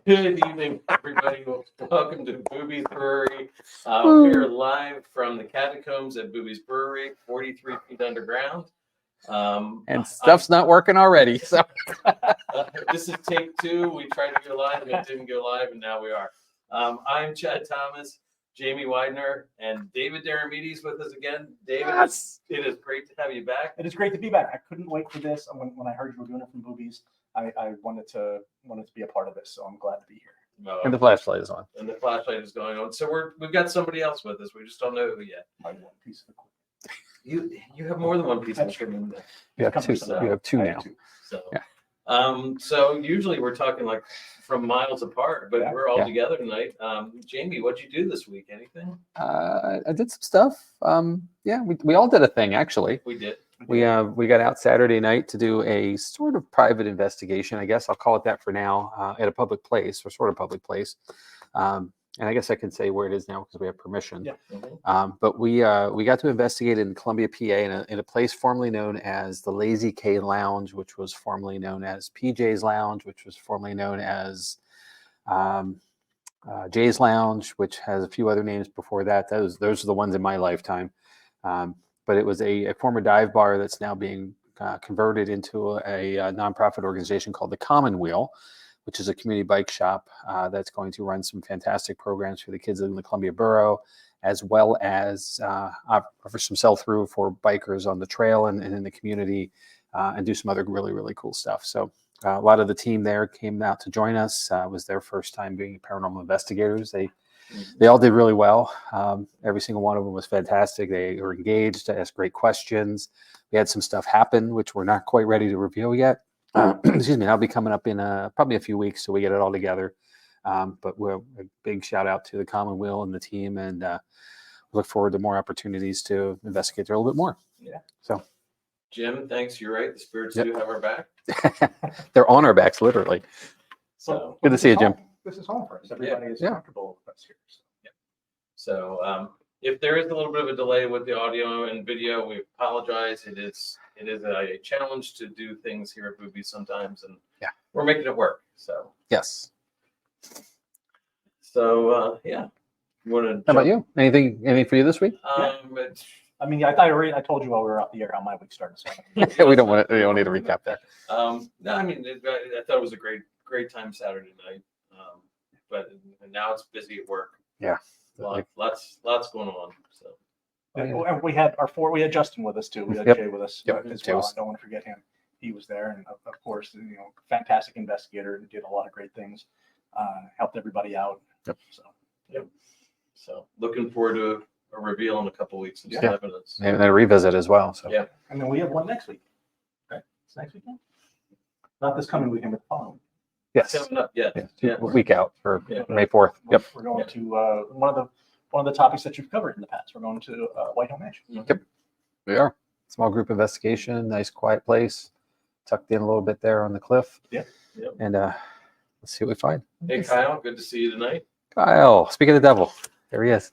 Good evening, everybody. Welcome to Bube's Brewery. We're live from the catacombs at Bube's Brewery, 43 feet underground. And stuff's not working already. So this is take two. We tried to go live and it didn't go live, and now we are. I'm Chad Thomas, Jamie Widener, and David Deromedi is with us again. David, yes. It is great to have you back. It is great to be back. I couldn't wait for this. When I heard you were doing it from Bube's, I wanted to be a part of this, so I'm glad to be here. And the flashlight is on. And the flashlight is going on. So we've got somebody else with us. We just don't know who yet. My one piece of equipment. You have more than one piece of equipment. You have two. So, You have two I now. have two. So, Yeah. So usually we're talking like from miles apart, but Yeah. we're all Yeah. together tonight. Jamie, what'd you do this week? Anything? I did some stuff. Yeah, we all did a thing actually. We did. We got out Saturday night to do a sort of private investigation. I guess I'll call it that for now, at a public place or sort of public place. And I guess I can say where it is now because we have permission. Yeah. Mm-hmm. But we got to investigate in Columbia, PA, in a place formerly known as the Lazy K Lounge, which was formerly known as PJ's Lounge, which was formerly known as Jay's Lounge, which has a few other names before that. Those are the ones in my lifetime. But it was a former dive bar that's now being converted into a nonprofit organization called the Commonweal, which is a community bike shop that's going to run some fantastic programs for the kids in the Columbia Borough, as well as offer some sell-through for bikers on the trail and in the community, and do some other really, really cool stuff. So a lot of the team there came out to join us. It was their first time being paranormal investigators. They all did really well. Every single one of them was fantastic. They were engaged, asked great questions. We had some stuff happen, which we're not quite ready to reveal yet. Excuse me, that'll be coming up in probably a few weeks, so we get it all together. But we're a big shout out to the Commonweal and the team, and look forward to more opportunities to investigate there a little bit more. Yeah. So, Jim, thanks. You're right. The spirits Yep. do have our back. they're on our backs, literally. So Good to see you, Jim. This is home for us. Everybody is Yeah. comfortable with us here. So. So if there is a little bit of a delay with the audio and video, we apologize. It is a challenge to do things here at Bube sometimes, and Yeah. we're making it work. So Yes. yeah. You want to? How about you? Anything for you this week? It's, I mean, I told you while we were off the air how my week started. So We don't need to recap that. no, I mean, I thought it was a great time Saturday night, but now it's busy at work. Yeah. Lots going on. So and we had Justin with us too. We had Yep. Jay with us Yep. as Jay well. was- I don't want to forget him. He was there, and of course, fantastic investigator and did a lot of great things. Helped everybody out. Yep. So looking forward to a reveal in a couple weeks of some Yeah. evidence. And then a revisit as well. So Yeah. And then we have one next week. Okay, it's next weekend. Not this coming weekend, but the following. yes, Coming up, yeah. a week out for Yeah. May 4th. Yep. We're going to one of the topics that you've covered in the past. We're going to White Hill Mansion. Yep. We are. Small group investigation, nice quiet place, tucked in a little bit there on the cliff. Yeah. Yep. And let's see what we find. Hey Kyle, good to see you tonight. Kyle, speaking of the devil, there he is.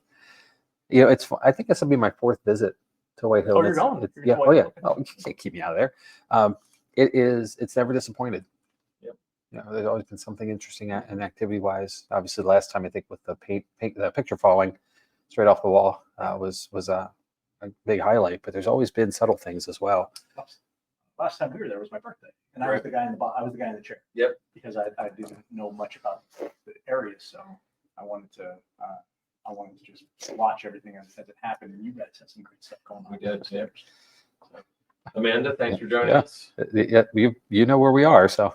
I think this will be my 4th visit to White Hill. Oh, you're going? It's- You're yeah. going Oh to yeah. White Hill. Oh, you can't keep me out of there. It's never disappointed. Yep. There's always been something interesting and activity wise. Obviously, the last time I think with the the picture falling straight off the wall was a big highlight. But there's always been subtle things as well. Last time we were there was my birthday, and I was the guy in the chair. Yep. Because I didn't know much about the area, so I wanted to just watch everything as it happened. And you guys had some great stuff going on. We did, yeah. Amanda, thanks for joining Yeah. us. Yeah, you know where we are. So,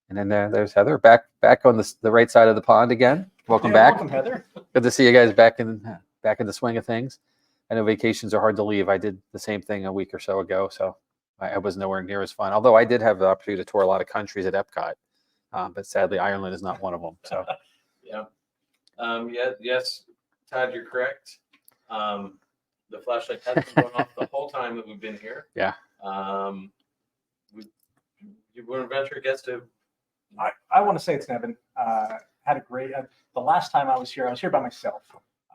and then there's Heather back on the right side of the pond again. Welcome back. Welcome, Heather. Good to see you guys back in the swing of things. I know vacations are hard to leave. I did the same thing a week or so ago, so I was nowhere near as fun. Although I did have the opportunity to tour a lot of countries at Epcot, but sadly Ireland is not one of them. So Yeah. Yes, Todd, you're correct. The flashlight has been going off the whole time that we've been here. Yeah. You want to venture a guess to? I want to say it's Nevin. Had a great. The last time I was here by myself.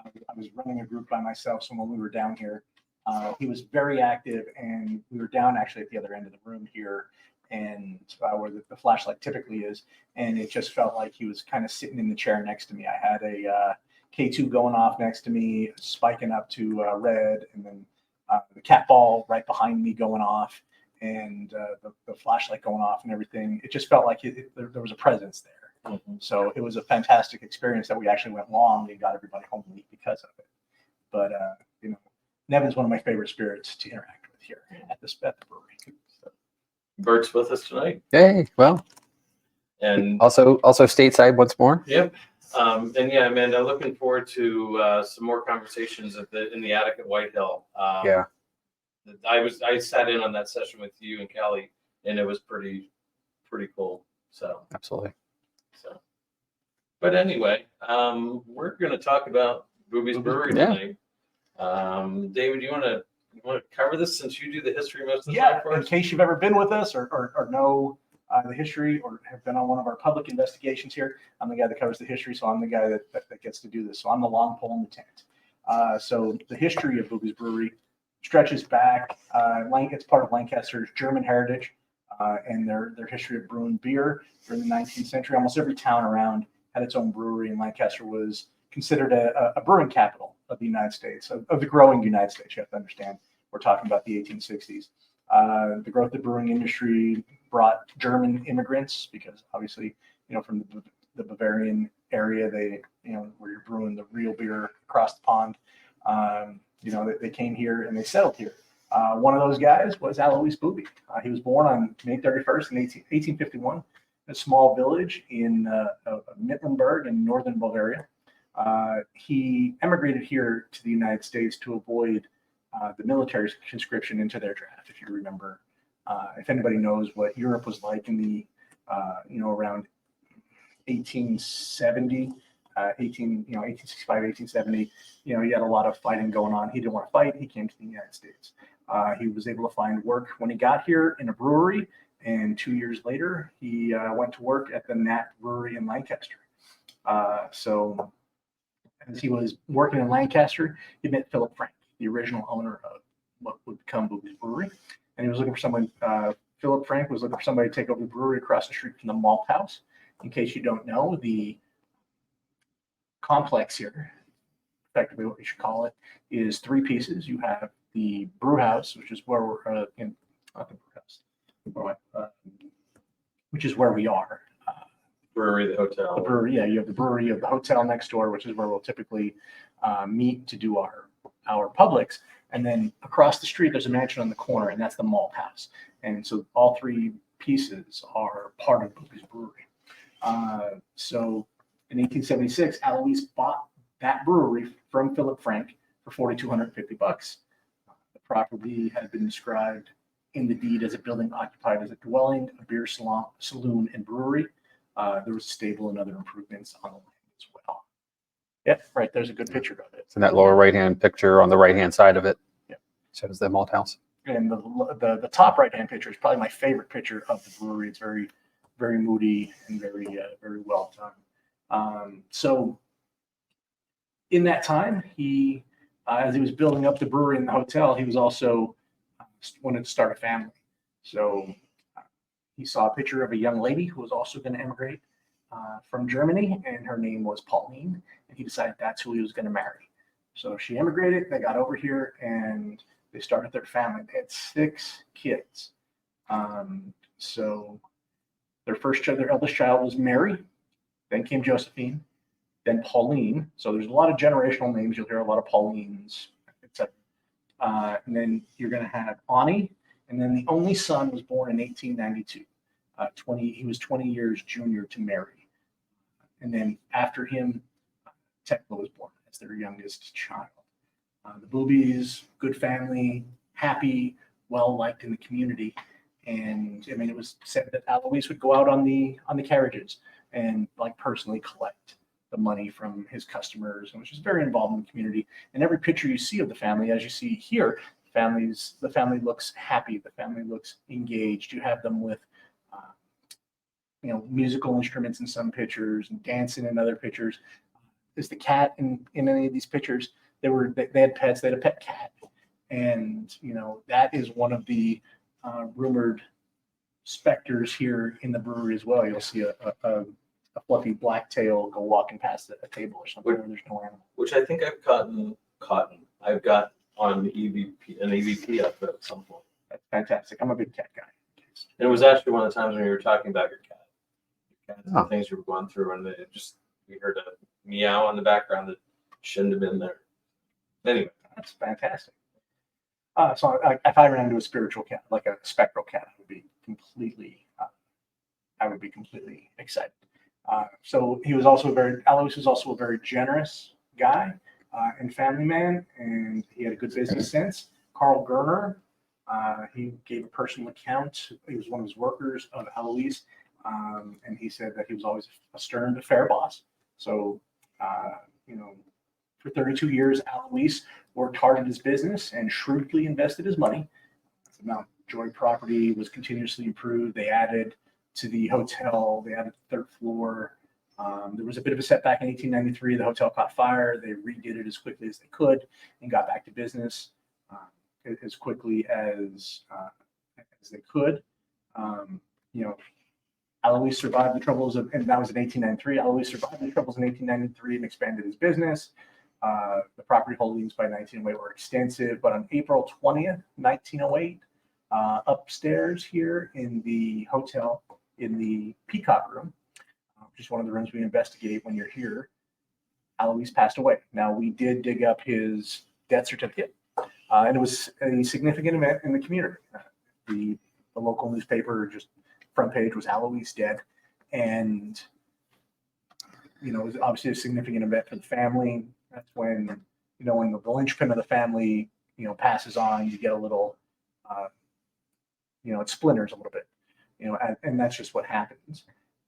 I was running a group by myself. So when we were down here, He was very active, and we were down actually at the other end of the room here, and where the flashlight typically is, and it just felt like he was kind of sitting in the chair next to me. I had a K2 going off next to me, spiking up to red, and then the cat ball right behind me going off, and the flashlight going off and everything. It just felt like there was a presence there. Mm-hmm. So it was a fantastic experience that we actually went long and got everybody home late because of it. But Nevin's one of my favorite spirits to interact with here at the brewery. So. Bert's with us tonight. Hey, well, And also stateside once more. yep. And yeah, Amanda, looking forward to some more conversations in the attic at Whitehill. Yeah. I sat in on that session with you and Callie, and it was pretty cool. So Absolutely. but anyway, we're going to talk about Bube's Brewery Yeah. tonight. David, you want to cover this since you do the history most of the Yeah, time for in us? case you've ever been with us or know the history or have been on one of our public investigations here, I'm the guy that covers the history, so I'm the guy that gets to do this. So I'm the long pole in the tent. So the history of Bube's Brewery stretches back. It's part of Lancaster's German heritage and their history of brewing beer during the 19th century. Almost every town around had its own brewery, and Lancaster was considered a brewing capital of the United States, of the growing United States. You have to understand, we're talking about the 1860s. The growth of the brewing industry brought German immigrants because obviously, from the Bavarian area, where you're brewing the real beer across the pond, they came here and they settled here. One of those guys was Alois Bube. He was born on May 31st in 1851 in a small village in Mittlenburg in northern Bavaria. He emigrated here to the United States to avoid the military conscription into their draft. If you remember, if anybody knows what Europe was like in the, around 1870, 1865, 1870, you had a lot of fighting going on. He didn't want to fight. He came to the United States. He was able to find work when he got here in a brewery, and 2 years later, he went to work at the Nat Brewery in Lancaster. So as he was working in Lancaster, he met Philip Frank, the original owner of what would become Bube's Brewery. And he was looking for someone, Philip Frank was looking for somebody to take over the brewery across the street from the malt house. In case you don't know, the complex here, effectively what we should call it, is three pieces. You have the brew house, which is where we're not the brew house, which is where we are. Brewery, the hotel. The brewery, yeah, you have the brewery, you have the hotel next door, which is where we'll typically meet to do our publics. And then across the street, there's a mansion on the corner, and that's the malt house. And so all three pieces are part of Bube's Brewery. So in 1876, Alois bought that brewery from Philip Frank for $4,250. The property had been described in the deed as a building occupied as a dwelling, a beer salon, saloon, and brewery. There was a stable and other improvements on the land as well. Yeah, right. There's a good picture of it. In that lower right-hand picture on the right-hand side of it, yeah, shows the malt house. And the top right-hand picture is probably my favorite picture of the brewery. It's very, very moody and very well done. So in that time, he, as he was building up the brewery and the hotel, he was also wanted to start a family. So he saw a picture of a young lady who was also going to immigrate from Germany, and her name was Pauline, and he decided that's who he was going to marry. So she immigrated, they got over here, and they started their family. They had 6 kids. So their eldest child was Mary, then came Josephine, then Pauline. So there's a lot of generational names. You'll hear a lot of Paulines, etc. And then you're going to have Ani, and then the only son was born in 1892. He was 20 years junior to Mary. And then after him, Tekla was born as their youngest child. The Bubes, good family, happy, well-liked in the community. And I mean, it was said that Alois would go out on the carriages and personally collect the money from his customers, and which is very involved in the community. And every picture you see of the family, as you see here, the family looks happy. The family looks engaged. You have them with, musical instruments in some pictures and dancing in other pictures. Is the cat in any of these pictures? They had pets. They had a pet cat, And, that is one of the rumored specters here in the brewery as well. You'll see a fluffy black tail go walking past a table or something where there's no animal. Which I think I've cotton. I've got on an EVP outfit at some point. That's fantastic. I'm a big cat guy. And it was actually one of the times when you were talking about your cat. And Oh. the things you were going through, and we heard a meow in the background that shouldn't have been there. Anyway, That's fantastic. So if I ran into a spiritual cat, like a spectral cat, I would be completely excited. So Alois was also a very generous guy and family man, and he had a good business sense. Carl Gerner, he gave a personal account. He was one of his workers of Alois, and he said that he was always a stern but fair boss. So, for 32 years, Alois worked hard at his business and shrewdly invested his money. The Mount Joy property was continuously improved. They added to the hotel. They added the third floor. There was a bit of a setback in 1893. The hotel caught fire. They redid it as quickly as they could and got back to business as quickly as they could. Alois survived the troubles and that was in 1893. Alois survived the troubles in 1893 and expanded his business. The property holdings by 1908 were extensive, but on April 20th, 1908, upstairs here in the hotel, in the Peacock Room, which is one of the rooms we investigate when you're here, Alois passed away. Now, we did dig up his death certificate, and it was a significant event in the community. The local newspaper, just front page, was Alois dead, and it was obviously a significant event for the family. That's when, when the linchpin of the family, passes on, you get a little, it splinters a little bit, and that's just what happens.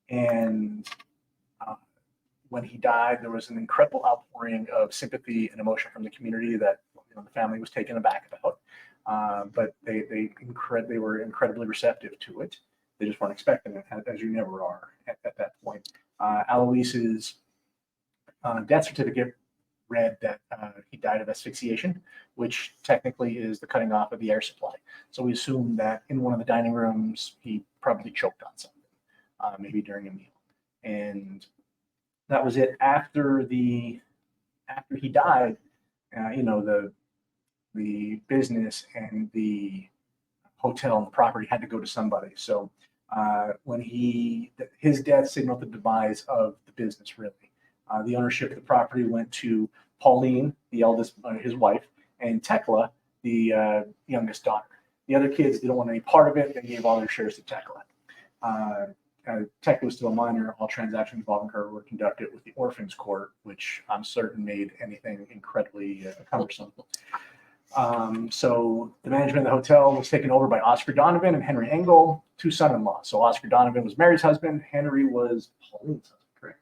And when he died, there was an incredible outpouring of sympathy and emotion from the community that the family was taken aback about. But they were incredibly receptive to it. They just weren't expecting it, as you never are at that point. Alois's death certificate read that he died of asphyxiation, which technically is the cutting off of the air supply. So we assume that in one of the dining rooms, he probably choked on something, maybe during a meal. And that was it. After he died, the business and the hotel and the property had to go to somebody. So when his death signaled the demise of the business, really. The ownership of the property went to Pauline, the eldest, his wife, and Tekla, the youngest daughter. The other kids didn't want any part of it. They gave all their shares to Tekla. Tekla was still a minor. All transactions involving her were conducted with the Orphans Court, which I'm certain made anything incredibly cumbersome. So the management of the hotel was taken over by Oscar Donovan and Henry Engel, two son-in-laws. So Oscar Donovan was Mary's husband. Henry was Pauline's husband, correct?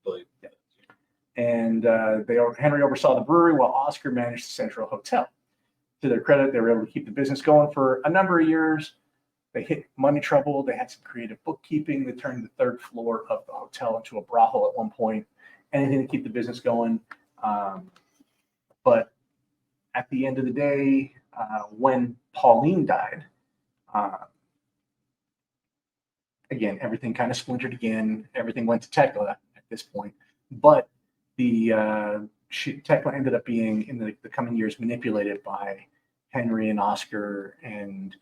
I believe. Yeah. And Henry oversaw the brewery while Oscar managed the Central Hotel. To their credit, they were able to keep the business going for a number of years. They hit money trouble. They had some creative bookkeeping. They turned the third floor of the hotel into a brothel at one point. Anything to keep the business going. But at the end of the day, when Pauline died, again, everything kind of splintered again. Everything went to Tekla at this point. But Tekla ended up being, in the coming years, manipulated by Henry and Oscar and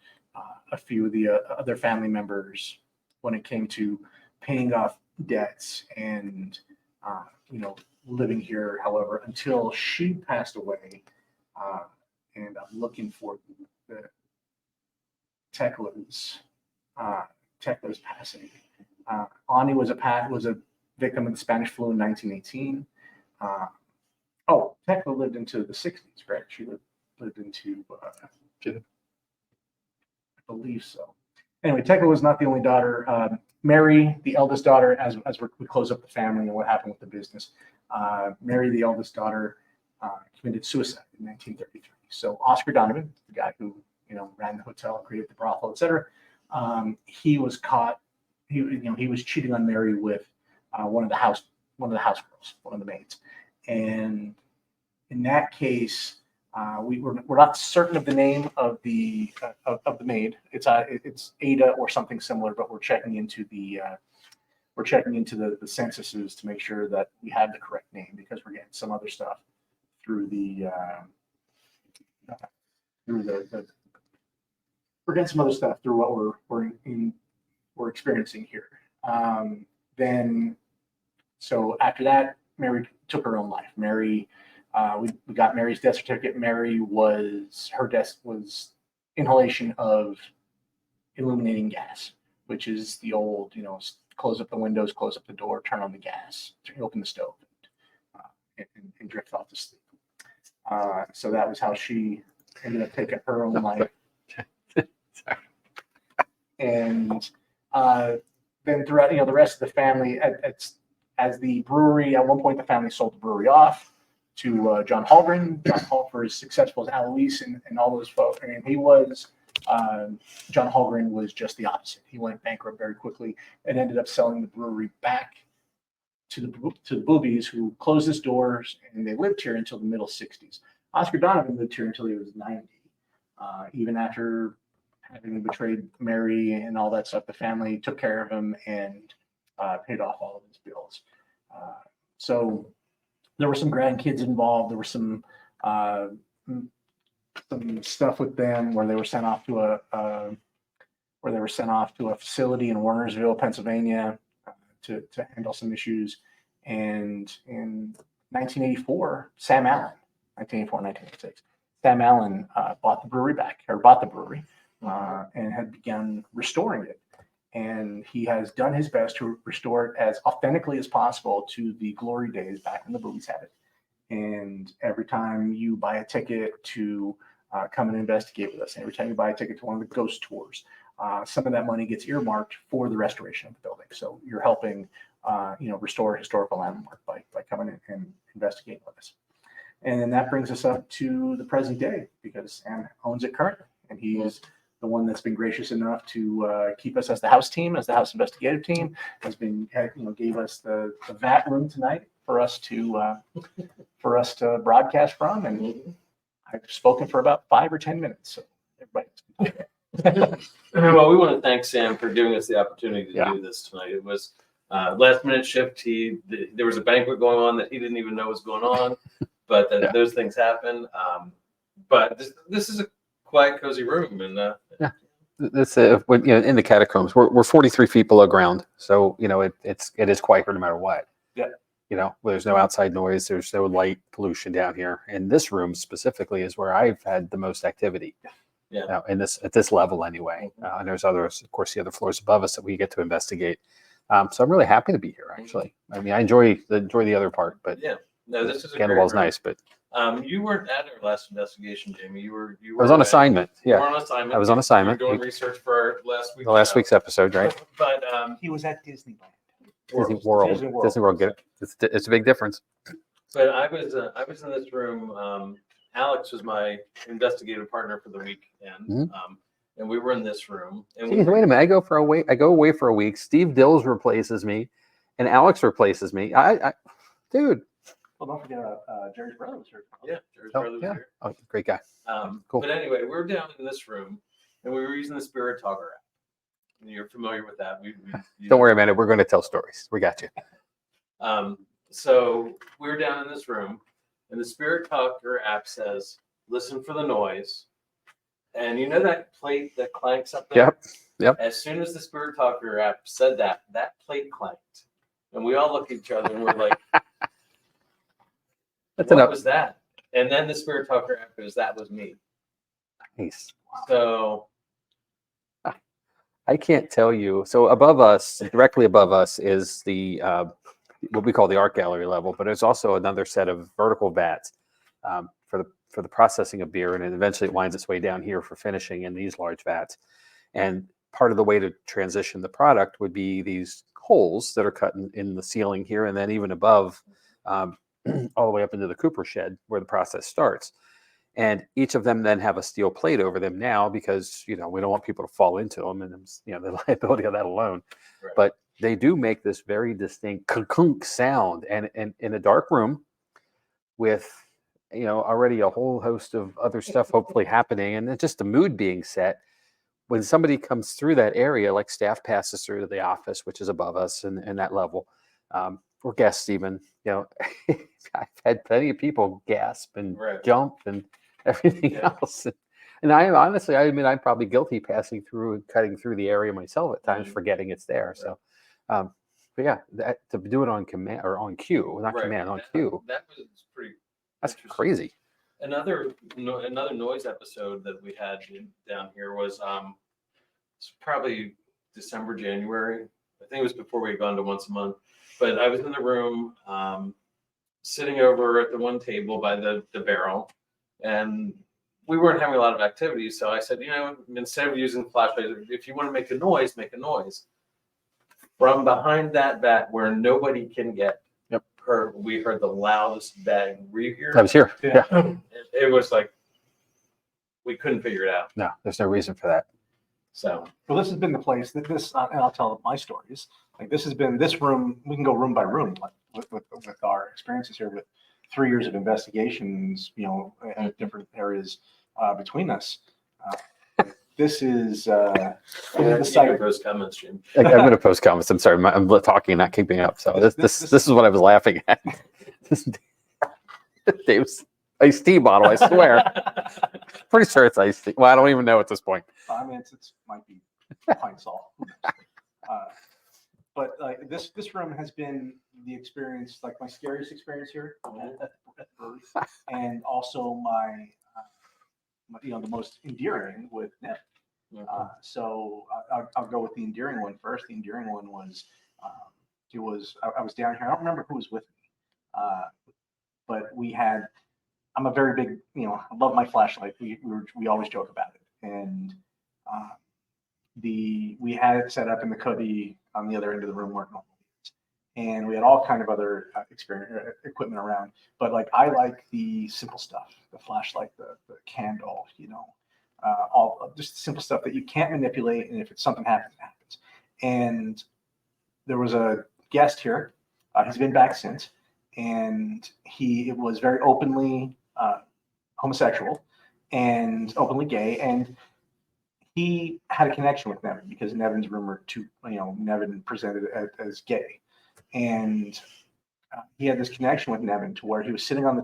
a few of the other family members when it came to paying off debts and, living here, however, until she passed away. And I'm looking for the Tekla's passing. Ani was a victim of the Spanish flu in 1918. Tekla lived into the 60s, correct? She lived into, I believe so. Anyway, Tekla was not the only daughter. Mary, the eldest daughter, as we close up the family and what happened with the business, Mary, the eldest daughter, committed suicide in 1933. So Oscar Donovan, the guy who ran the hotel, created the brothel, etc., he was caught. He was cheating on Mary with one of the house girls, one of the maids, and in that case, We're not certain of the name of the maid. It's Ada or something similar, but we're checking into the censuses to make sure that we have the correct name, because we're getting some other stuff through we're getting some other stuff through what we're experiencing here. Then, so after that, Mary took her own life. Mary, we got Mary's death certificate. Her death was inhalation of illuminating gas, which is the old, close up the windows, close up the door, turn on the gas, open the stove, and drift off to sleep. So that was how she ended up taking her own life. And then throughout, the rest of the family, as the brewery, at one point, the family sold the brewery off to John Holgren. John Holgren, for as successful as Alois and all those folks. I mean, John Holgren was just the opposite. He went bankrupt very quickly and ended up selling the brewery back to the Bubes, who closed its doors, and they lived here until the middle 60s. Oscar Donovan lived here until he was 90. Even after having betrayed Mary and all that stuff, the family took care of him and paid off all of his bills. So there were some grandkids involved. There were some stuff with them where they were sent off to a facility in Wernersville, Pennsylvania, to handle some issues. And in 1986, Sam Allen bought the brewery and had begun restoring it. And he has done his best to restore it as authentically as possible to the glory days back when the Bubes had it. And every time you buy a ticket to come and investigate with us, and every time you buy a ticket to one of the ghost tours, some of that money gets earmarked for the restoration of the building. So you're helping, restore a historical landmark by coming in and investigating with us. And then that brings us up to the present day, because Sam owns it currently, and he is the one that's been gracious enough to keep us as the house team, as the house investigative team, gave us the Vat Room tonight for us to broadcast from, and I've spoken for about 5 or 10 minutes. So everybody. Well, we want to thank Sam for giving us the opportunity to do this tonight. It was last minute shift. There was a banquet going on that he didn't even know was going on, but those things happen. But this is a quiet, cozy room, and This in the catacombs, we're 43 feet below ground, so it is quiet no matter what. Yeah. There's no outside noise, there's no light pollution down here, and this room specifically is where I've had the most activity. Yeah. At this level anyway. And there's others, of course, the other floors above us that we get to investigate. So I'm really happy to be here. Actually, I mean, I enjoy the other part, but yeah, no, this is a candle wall's nice, but. You weren't at our last investigation, Jamie. You were. I was on assignment. Yeah. You were on assignment. I was on assignment. You were doing research for last week's episode, right? But he was at Disneyland. Disney World. Get it? It's a big difference. But I was in this room. Alex was my investigative partner for the weekend, and we were in this room. And Jeez, wait a minute! I go away for a week. Steve Dills replaces me, and Alex replaces me. Dude. Well, don't forget Jerry's brothers. Yeah, Jerry's brothers here. Oh, great guy. Cool. But anyway, we're down in this room, and we were using the Spirit Talker app. And you're familiar with that. Don't worry about it. We're going to tell stories. We got you. So we're down in this room, and the Spirit Talker app says, "Listen for the noise." And you know that plate that clanks up there? Yep. As soon as the Spirit Talker app said that plate clanked, and we all look at each other and we're like, That's what enough. was that? And then the Spirit Talker app goes, "That was me." Nice. So I can't tell you. So above us, directly above us, is the what we call the art gallery level, but there's also another set of vertical vats for the processing of beer, and then eventually it winds its way down here for finishing in these large vats. And part of the way to transition the product would be these holes that are cut in the ceiling here, and then even above. All the way up into the Cooper shed where the process starts. And each of them then have a steel plate over them now because, we don't want people to fall into them and, the liability of that alone. Right. But they do make this very distinct kunk sound. And in a dark room with already a whole host of other stuff hopefully happening, and then just the mood being set. When somebody comes through that area, like staff passes through to the office, which is above us and that level, or guests even, I've had plenty of people gasp and jump and everything else. And I honestly, I admit I'm probably guilty passing through and cutting through the area myself at times, forgetting it's there. So, but yeah, to do it on command or on cue, not command, on cue. That was pretty. That's crazy. Another noise episode that we had down here was it's probably December, January. I think it was before we had gone to once a month. But I was in the room, sitting over at the one table by the barrel, and we weren't having a lot of activity. So I said, instead of using flashlights, if you want to make a noise, make a noise. From behind that vat where nobody can get, we heard the loudest bang. Were you here? I was here. Yeah. It was like we couldn't figure it out. No, there's no reason for that. So, well, this has been the place that and I'll tell my stories. Like this has been this room. We can go room by room with our experiences here with 3 years of investigations, at different areas between us. This is the site. Post comments, Jim. I'm going to post comments. I'm sorry, I'm talking and not keeping up. So this is what I was laughing at. Dave's iced tea bottle. I swear. Pretty sure it's iced tea. Well, I don't even know at this point. I mean, it might be pine salt. But this room has been the experience, like my scariest experience here at Brewery, and also my the most endearing with Neb. So I'll go with the endearing one first. The endearing one was I was down here. I don't remember who was with me, but I'm a very big, I love my flashlight. We always joke about it, and we had it set up in the cubby on the other end of the room where it normally is, and we had all kind of other equipment around. But I like the simple stuff, the flashlight, the candle, all just simple stuff that you can't manipulate, and if something happens, it happens. And there was a guest here. He's been back since, and he was very openly homosexual and openly gay, and he had a connection with Nevin because Nevin's rumored to, Nevin presented as gay, and he had this connection with Nevin to where he was sitting on the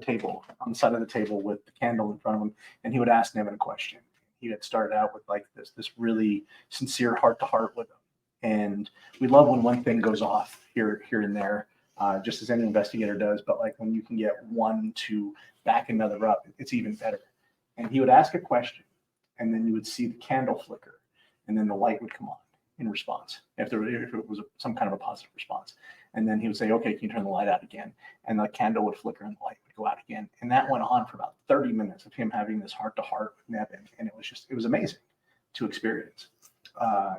side of the table with the candle in front of him, and he would ask Nevin a question. He had started out with this really sincere heart-to-heart with him, and we love when one thing goes off here and there, just as any investigator does. But when you can get one to back another up, it's even better. And he would ask a question, and then you would see the candle flicker, and then the light would come on in response if it was some kind of a positive response. And then he would say, "Okay, can you turn the light out again?" And the candle would flicker and the light would go out again. And that went on for about 30 minutes of him having this heart-to-heart with Nevin, and it was amazing to experience.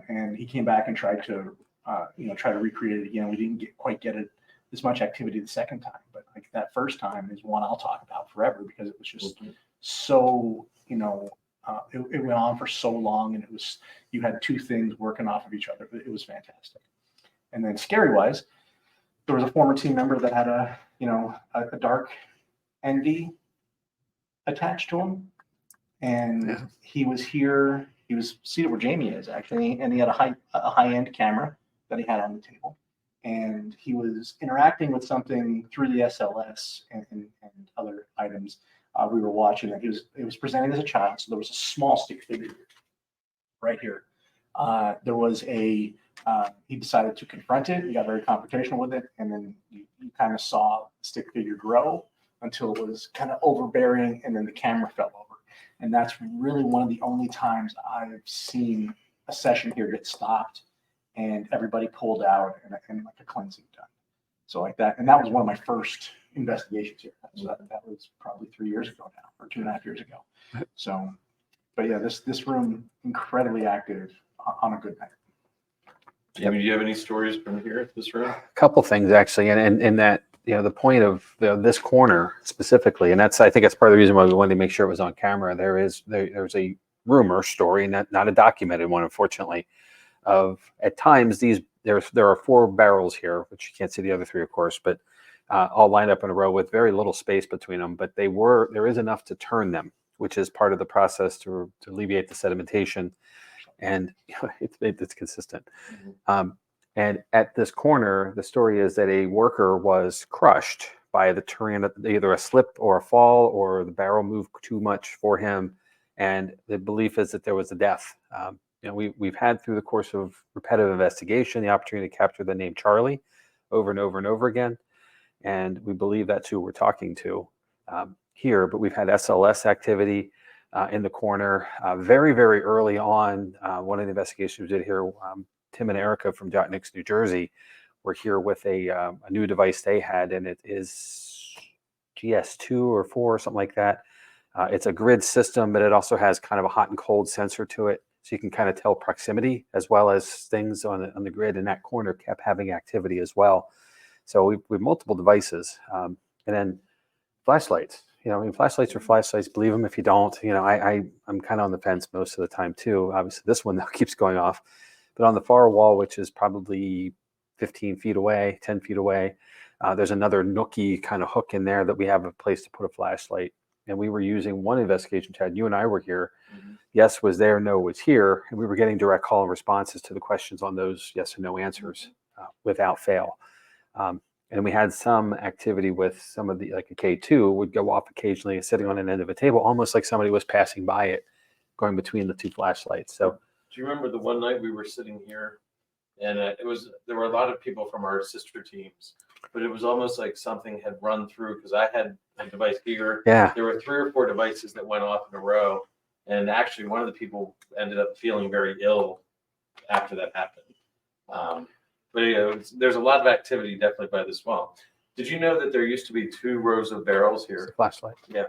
And he came back and tried to recreate it again. We didn't quite get it as much activity the second time, but that first time is one I'll talk about forever because it was just so, it went on for so long, and you had two things working off of each other. It was fantastic. And then scary wise, there was a former team member that had a dark envy attached to him, and he was here. He was seated where Jamie is actually, and he had a high-end camera that he had on the table, and he was interacting with something through the SLS and other items. We were watching that. He was presenting as a child, so there was a small stick figure right here. There was he decided to confront it. He got very confrontational with it, and then you kind of saw the stick figure grow until it was kind of overbearing, and then the camera fell over. And that's really one of the only times I've seen a session here get stopped and everybody pulled out and a cleansing done. So that, and that was one of my first investigations here. So that was probably 3 years ago now, or 2.5 years ago. So, but yeah, this room incredibly active on a good night. Jamie, do you have any stories from here at this room? A couple things actually, and that the point of this corner specifically, and I think that's part of the reason why we wanted to make sure it was on camera. There's a rumor story, not a documented one, unfortunately, of at times there are 4 barrels here, which you can't see the other 3, of course, but all lined up in a row with very little space between them, but there is enough to turn them, which is part of the process to alleviate the sedimentation, and it's consistent. And at this corner, the story is that a worker was crushed by the terrain, either a slip or a fall, or the barrel moved too much for him. And the belief is that there was a death. We've had, through the course of repetitive investigation, the opportunity to capture the name Charlie over and over and over again. And we believe that's who we're talking to here. But we've had SLS activity in the corner very, very early on. One of the investigations we did here, Tim and Erica from Jotniks, New Jersey, were here with a new device they had, and it is GS2 or 4 or something like that. It's a grid system, but it also has kind of a hot and cold sensor to it, so you can kind of tell proximity as well as things on the grid. And that corner kept having activity as well. So we have multiple devices, and then flashlights. Flashlights are flashlights. Believe them if you don't. I'm kind of on the fence most of the time too. Obviously, this one now keeps going off. But on the far wall, which is probably 15 feet away, 10 feet away, there's another nookie kind of hook in there that we have a place to put a flashlight. And we were using one investigation, Chad, you and I were here. Mm-hmm. Yes was there, no was here. And we were getting direct call and responses to the questions on those yes or no answers without fail. And we had some activity with some of the, like a K2 would go off occasionally, sitting on an end of a table, almost like somebody was passing by it, going between the two flashlights. So, do you remember the one night we were sitting here, and there were a lot of people from our sister teams, but it was almost like something had run through, because I had a device here. Yeah. There were 3 or 4 devices that went off in a row, and actually one of the people ended up feeling very ill after that happened. But there's a lot of activity definitely by this wall. Did you know that there used to be 2 rows of barrels here? Flashlight. Yeah.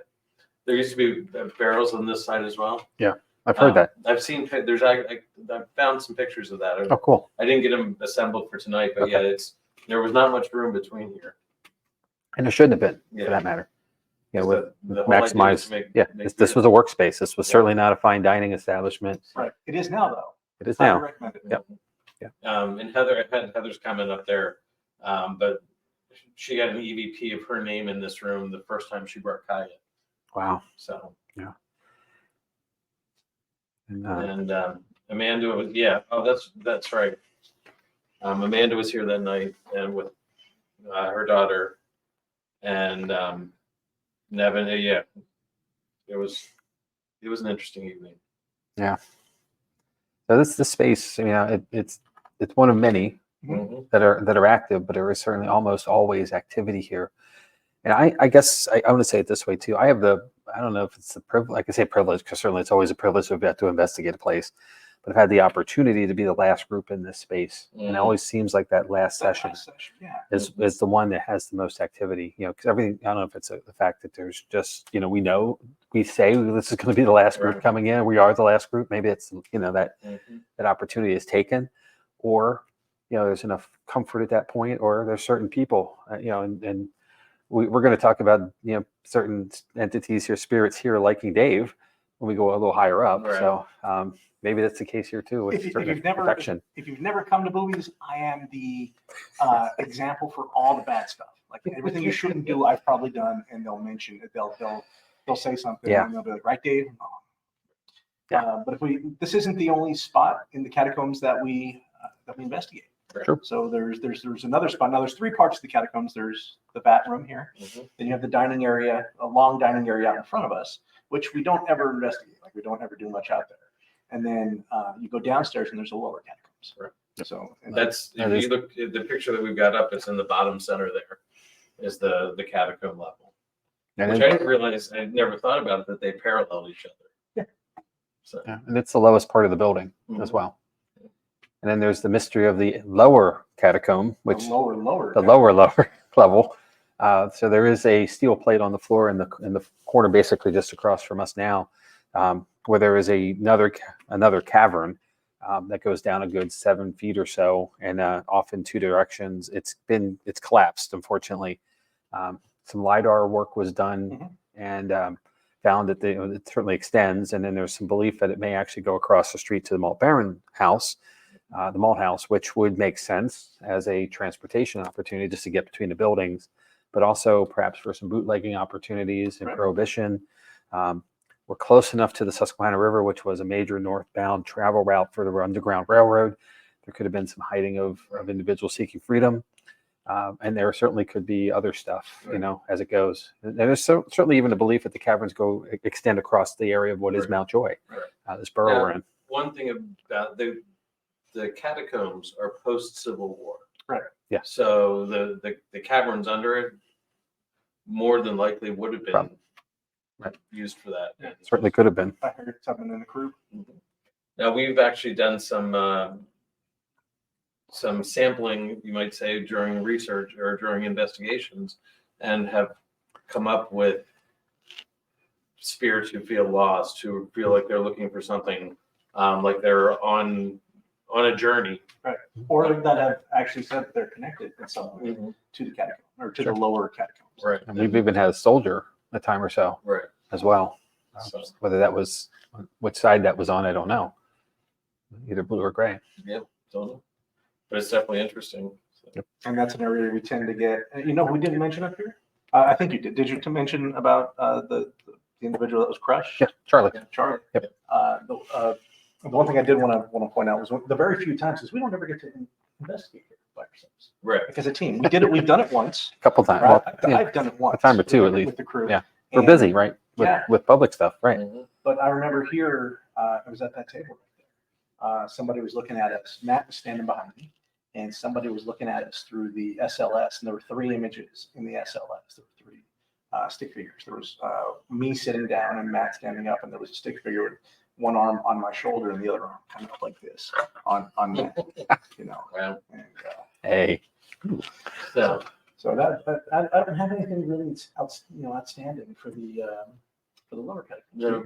There used to be barrels on this side as well. Yeah. I've heard that. I've seen I found some pictures of that. Oh, cool. I didn't get them assembled for tonight, but okay. There was not much room between here. And there shouldn't have been, for that matter. With maximize. This was a workspace. This was certainly not a fine dining establishment. Right. It is now, though. It is now. I recommend it. Yep. Yeah. And Heather's comment up there, but she got an EVP of her name in this room the first time she brought Kaya. Wow. So yeah. And Amanda was that's right. Amanda was here that night, and with her daughter, and Nevin. It was an interesting evening. Yeah. So this space, it's one of many that are active, but there is certainly almost always activity here. And I guess I want to say it this way too. I don't know if it's the privilege. I can say privilege because certainly it's always a privilege to get to investigate a place. But I've had the opportunity to be the last group in this space, and it always seems like that last session is the one that has the most activity. Because everything. I don't know if it's the fact that there's just we say this is going to be the last group coming in. We are the last group. Maybe it's that that opportunity is taken, or there's enough comfort at that point, or there's certain people and we're going to talk about certain entities here, spirits here liking Dave when we go a little higher up. Right. So maybe that's the case here too with perfection. If you've never come to Bube's, I am the example for all the bad stuff. Like everything you shouldn't do, I've probably done, and they'll mention it. They'll say something, and they'll be like, "Right, Dave?" But this isn't the only spot in the catacombs that we investigate. Sure. So there's another spot. Now there's 3 parts to the catacombs. There's the Vat Room here. Then you have the dining area, a long dining area out in front of us, which we don't ever investigate. Like we don't ever do much out there. And then you go downstairs and there's a lower catacombs. Right. So if you look at the picture that we've got up, it's in the bottom center there is the catacomb level. Which I didn't realize, I never thought about it, that they parallel each other. Yeah. So and it's the lowest part of the building as well. And then there's the mystery of the lower catacomb, which the lower level. So there is a steel plate on the floor in the corner, basically just across from us now, where there is another cavern that goes down a good 7 feet or so, and off in 2 directions. It's collapsed, unfortunately. Some LiDAR work was done, and found that it certainly extends. And then there's some belief that it may actually go across the street to the Malt Baron house. The malt house, which would make sense as a transportation opportunity just to get between the buildings. but also perhaps for some bootlegging opportunities and Right. prohibition. We're close enough to the Susquehanna River, which was a major northbound travel route for the Underground Railroad. There could have been some hiding of individuals seeking freedom. And there certainly could be other stuff, you know, as it goes. And there's certainly even a belief that the caverns extend across the area of what is Right. Mount Joy, Right. this borough we're in. One thing about the catacombs are post-Civil War. Right. Yeah. So the caverns under it more than likely would have been Probably. Right. used for that. Yeah. Certainly could have been. I heard something in the crew. Now we've actually done some sampling, you might say, during research or during investigations, and have come up with spirits who feel lost, who feel like they're looking for something, like they're on a journey. Right. Or that have actually said that they're connected in some way to the catacomb or to the lower catacombs. Right. And we've even had a soldier a time or so Right. as well. So, Whether that was, which side that was on, I don't know. Either blue or gray. yeah, don't know. But it's definitely interesting. So. And that's an area we tend to get. You know, we didn't mention up here. I think you did. Did you mention about the individual that was crushed? Yeah, Charlie. Yeah, Charlie. Yep. The one thing I did want to point out was the very few times is we don't ever get to investigate here by ourselves. Right. Like as a team, we did it. We've done it once. A couple times. Right? Well, yeah, I've done it once. a time or two at least. With the crew. Yeah. We're And- busy, right? Yeah. With public stuff, right? Mhm. But I remember here, I was at that table right there. Somebody was looking at us. Matt was standing behind me, and somebody was looking at us through the SLS. And there were 3 images in the SLS. There were 3 stick figures. There was me sitting down and Matt standing up, and there was a stick figure with one arm on my shoulder and the other arm kind of like this on Matt. You know. Wow. And, Hey. So, so that I don't have anything really outstanding for the lower category. no.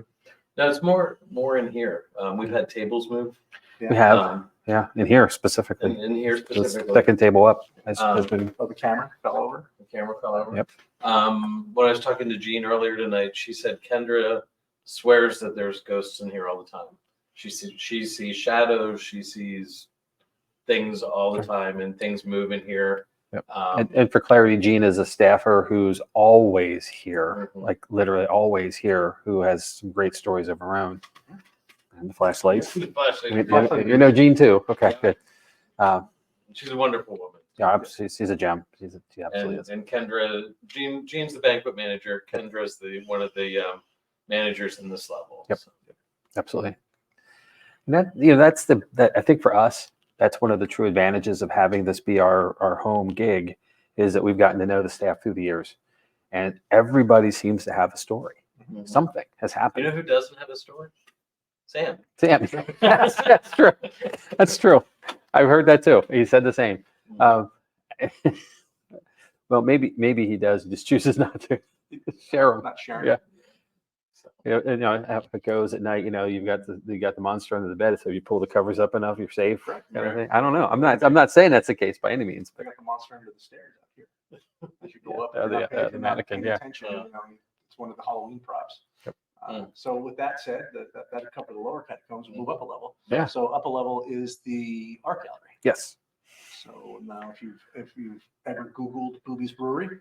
Now it's more in here. We've had tables move. Yeah. We have, Um, yeah, in here specifically. in here The specifically. second table up has been, Oh, the camera fell over. The camera fell over. Yep. When I was talking to Jean earlier tonight, she said Kendra swears that there's ghosts in here all the time. She sees shadows. She sees things all the time, and things move in here. Yep. And for clarity, Jean is a staffer who's always here, Mhm. like literally always here, who has some great stories of her own. And the flashlights. The flashlight. You know Jean too. Okay, Yeah. good. She's a wonderful woman. Yeah, she's a gem. She absolutely is. And Kendra, Jean's the banquet manager. Kendra's one of the managers in this level. Yep. So, Absolutely. And that I think for us, that's one of the true advantages of having this be our home gig, is that we've gotten to know the staff through the years, and everybody seems to have a story. Mhm. Something has You happened. know who doesn't have a story? Sam. Sam, that's true. That's true. I've heard that too. He said the same. Well, maybe he does. He just chooses not to share them. Not sharing. Yeah. If it goes at night, you've got the monster under the bed. So if you pull the covers up enough, you're safe. Right. Kind of thing. I don't know. I'm not saying that's the case by any means. I But got the monster under the stairs out here. As you go Yeah, up, the- you're not paying- the if you're not mannequin, paying yeah. attention, it's one of the Halloween props. Yep. So with that said, that covered the lower catacombs. Move up a level. Yeah. So up a level is the art gallery. yes, So now, if you've ever Googled Bube's Brewery,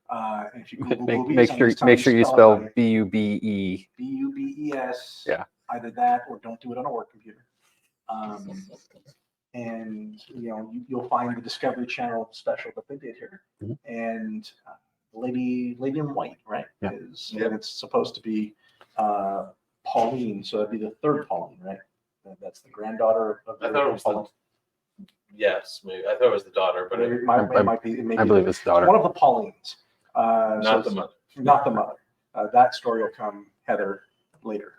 and if you Google make Bube, make sure you spell Bube. Bubes. Yeah. Either that or don't do it on a work computer. And you'll find the Discovery Channel special that they did here, Mhm. and Lady in White, right? Yeah. And it's supposed to be Pauline, so that'd be the third Pauline, right? That's the granddaughter of I thought it was the, yes, maybe. I thought it was the daughter, but It might be. It may I be believe it's the daughter. one of the Paulines. not the mother. Not the mother. That story will come, Heather, later.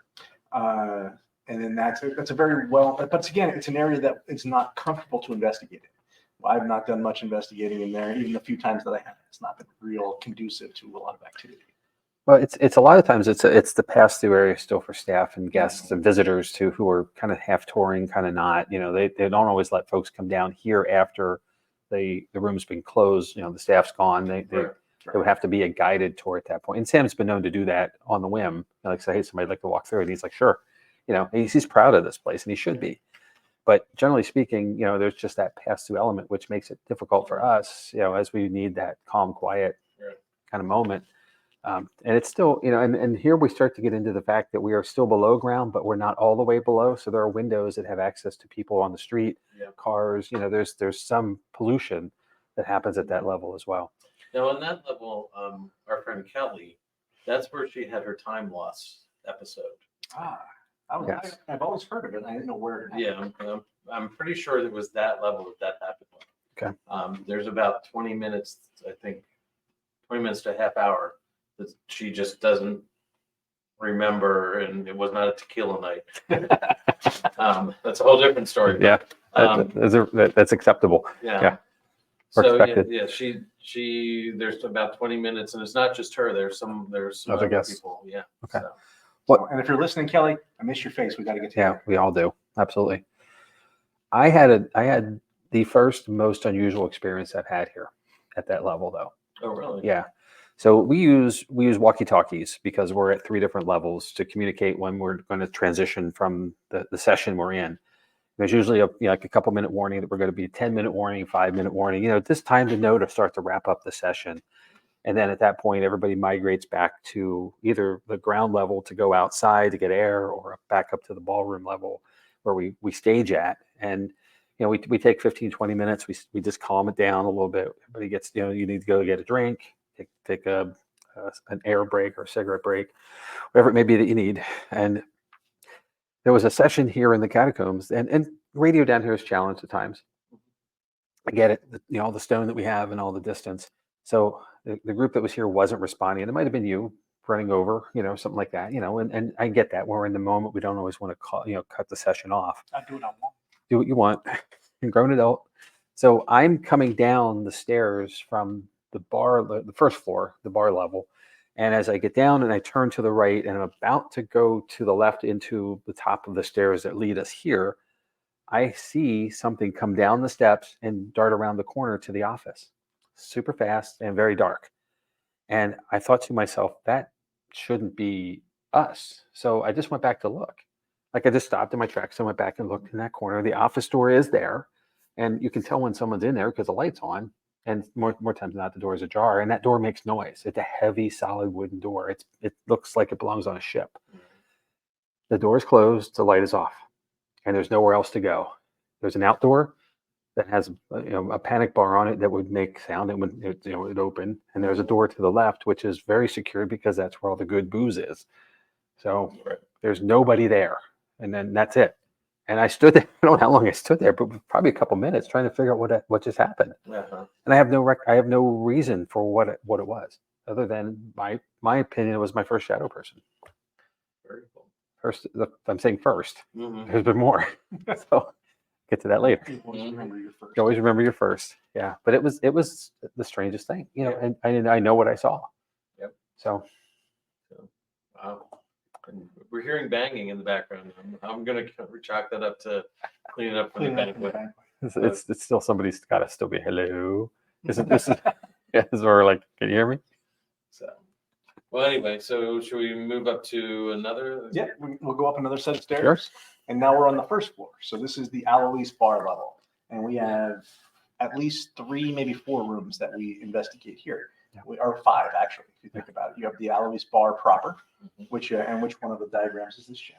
And then that's a very well, but again, it's an area that it's not comfortable to investigate it. I've not done much investigating in there. Even the few times that I have, it's not been real conducive to a lot of activity. Well, it's a lot of times it's the pass through area still for staff and guests and visitors too, who are kind of half touring, kind of not. They don't always let folks come down here after the room's been closed. The staff's gone. They would have to be a guided tour at that point. And Sam's been known to do that on the whim. Like say, hey, somebody'd like to walk through it. And he's like, sure. He's proud of this place, and he should be. But generally speaking, there's just that pass through element, which makes it difficult for us, as we need that calm, quiet kind of moment. And it's still, and here we start to get into the fact that we are still below ground, but we're not all the way below. So there are windows that have access to people on the street, cars. There's some pollution that happens at that level as well. Now, on that level, our friend Kelly, that's where she had her time loss episode. I've always heard of it. I didn't know where it happened. Yeah, I'm pretty sure it was that level that happened. Okay. There's about 20 minutes, I think, 20 minutes to a half hour that she just doesn't remember, and it was not a tequila night. That's a whole different story. Yeah, that's acceptable. Yeah. Or So expected. she there's about 20 minutes, and it's not just her. There's some Other other guests. people. Yeah. Okay. So. And if you're listening, Kelly, I miss your face. We got to get together. Yeah, we all do. Absolutely. I had the first most unusual experience I've had here at that level, though. Oh, really? Yeah. So we use walkie-talkies because we're at 3 different levels to communicate when we're going to transition from the session we're in. There's usually like a couple minute warning that we're going to be 10-minute warning, 5-minute warning, this time to know to start to wrap up the session. And then at that point, everybody migrates back to either the ground level to go outside to get air, or back up to the ballroom level where we stage at. And, we take 15, 20 minutes. We just calm it down a little bit. Everybody gets, you need to go get a drink, take an air break or a cigarette break, whatever it may be that you need. And there was a session here in the catacombs, and radio down here is challenged at times. I get it, all the stone that we have and all the distance. So the group that was here wasn't responding. It might have been you running over, something like that, and I get that. We're in the moment. We don't always want to call, cut the session off. I do what I want. Do what you want. You're a grown adult. So I'm coming down the stairs from the bar, the first floor, the bar level. And as I get down and I turn to the right and I'm about to go to the left into the top of the stairs that lead us here, I see something come down the steps and dart around the corner to the office. Super fast and very dark. And I thought to myself, that shouldn't be us. So I just went back to look. Like I just stopped in my tracks and went back and looked in that corner. The office door is there. And you can tell when someone's in there because the light's on. And more times than not, the door is ajar. And that door makes noise. It's a heavy, solid wooden door. It looks like it belongs on a ship. The door is closed. The light is off. And there's nowhere else to go. There's an outdoor that has a panic bar on it that would make sound and would open. And there's a door to the left, which is very secure because that's where all the good booze is. So there's nobody there. And then that's it. And I stood there. I don't know how long I stood there, but probably a couple minutes trying to figure out what just happened. Uh-huh. And I have no reason for what it was, other than my opinion. It was my first shadow person. Very cool. First, I'm saying first. Mm-hmm. There's been more. So get to that later. You always remember your first. You always remember your first. Yeah. But it was the strangest thing, and I know what I saw. Yep. So. Wow. And we're hearing banging in the background. I'm going to chalk that up to cleaning up from the banquet. It's still, somebody's got to still be hello. This is or like, can you hear me? So, well, anyway, so should we move up to another? Yeah, we'll go up another set of stairs. Sure. And now we're on the first floor. So this is the Alois bar level. And we have at least 3, maybe 4 rooms that we investigate here. Yeah. Or 5, actually, if you think about it. You have the Alois bar proper, which one of the diagrams is this, Jim?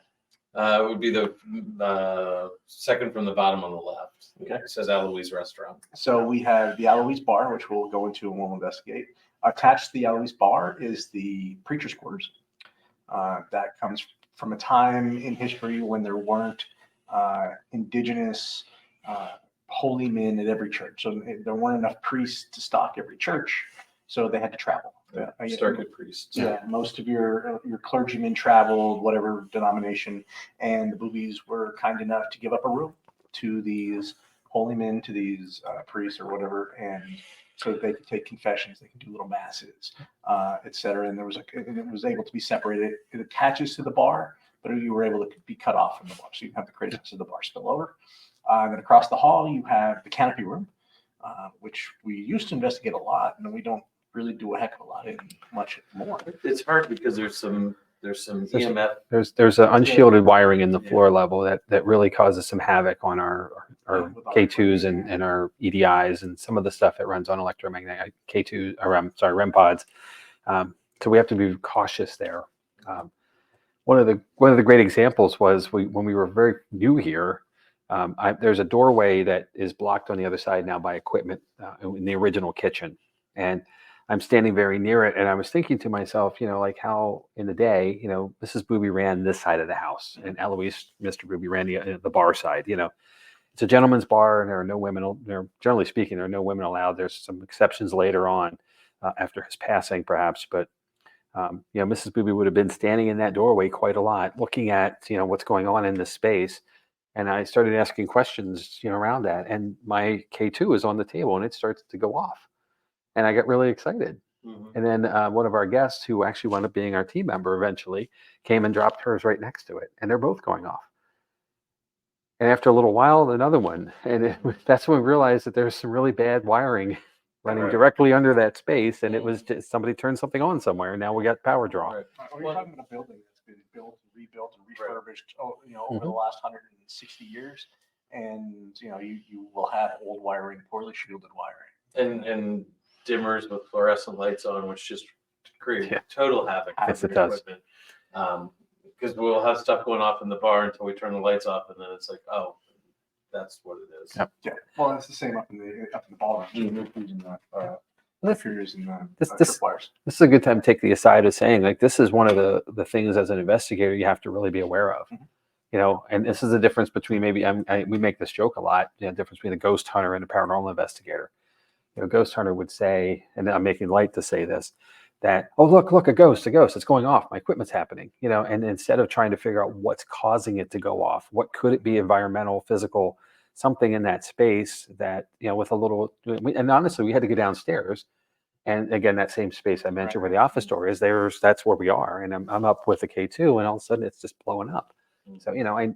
It would be the second from the bottom on the left. Okay. It says Alois Restaurant. So we have the Alois bar, which we'll go into and we'll investigate. Attached to the Alois bar is the preacher's quarters. That comes from a time in history when there weren't indigenous holy men at every church. So there weren't enough priests to stock every church. So they had to travel. Circuit priests. Yeah, most of your clergymen traveled, whatever denomination, and the Bubes were kind enough to give up a room to these holy men, to these priests or whatever, and so that they could take confessions, they could do little masses, etc. And it was able to be separated. It attaches to the bar, but you were able to be cut off from the bar, so you have the craziness of the bar spill over. And then across the hall, you have the canopy room, which we used to investigate a lot, and we don't really do a heck of a lot in much more. It's hard because there's some EMF. There's an unshielded wiring in the floor level that really causes some havoc on our our with our K2s and our EDIs and some of the stuff that runs on electromagnetic K2 or REM pods. So we have to be cautious there. One of the great examples was when we were very new here. There's a doorway that is blocked on the other side now by equipment in the original kitchen, and I'm standing very near it, and I was thinking to myself, like how in the day, Mrs. Bube ran this side of the house, and Eloise, Mr. Bube ran the bar side. It's a gentleman's bar, and there are no women. Generally speaking, there are no women allowed. There's some exceptions later on after his passing, perhaps, but Mrs. Bube would have been standing in that doorway quite a lot, looking at what's going on in this space. And I started asking questions, around that, and my K2 is on the table, and it starts to go off. And I got really excited. And then one of our guests, who actually wound up being our team member eventually, came and dropped hers right next to it. And they're both going off. And after a little while, another one. And that's when we realized that there's some really bad wiring running directly under that space. And it was just somebody turned something on somewhere. And now we got power draw. Are you talking about a building that's been built, rebuilt, and refurbished over the last 160 years? And, you will have old wiring, poorly shielded wiring. And dimmers with fluorescent lights on, which just create total havoc. Yes, it does. Because we'll have stuff going off in the bar until we turn the lights off, and then it's like, oh, that's what it is. Yep. Yeah. Well, it's the same up in the ballroom. Using the figures and the tripwires. This is a good time to take the aside of saying, like, this is one of the things as an investigator you have to really be aware of. And this is the difference between we make this joke a lot, difference between a ghost hunter and a paranormal investigator. Ghost hunter would say, and I'm making light to say this, that, oh, look, a ghost, it's going off. My equipment's happening, and instead of trying to figure out what's causing it to go off, what could it be, environmental, physical, something in that space that, with a little, and honestly, we had to go downstairs. And again, that same space I mentioned where the office door is, that's where we are. And I'm up with the K2, and all of a sudden it's just blowing up. So,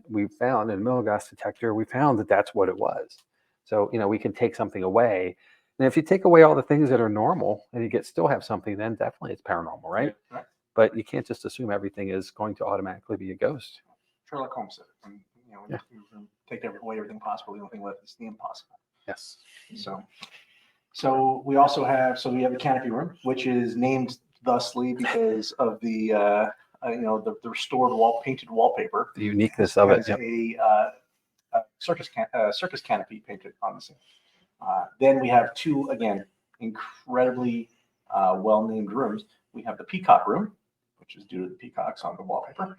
we found in a milligas detector, we found that that's what it was. So, we can take something away. And if you take away all the things that are normal and you still have something, then definitely it's paranormal, right? Right. But you can't just assume everything is going to automatically be a ghost. Sherlock Holmes said it. You take away everything possible. The only thing left is the impossible. Yes. So we also have the canopy room, which is named thusly because of the restored painted wallpaper. The uniqueness of it. Yep. A circus canopy painted on the scene. Then we have two, again, incredibly well-named rooms. We have the Peacock Room, which is due to the peacocks on the wallpaper.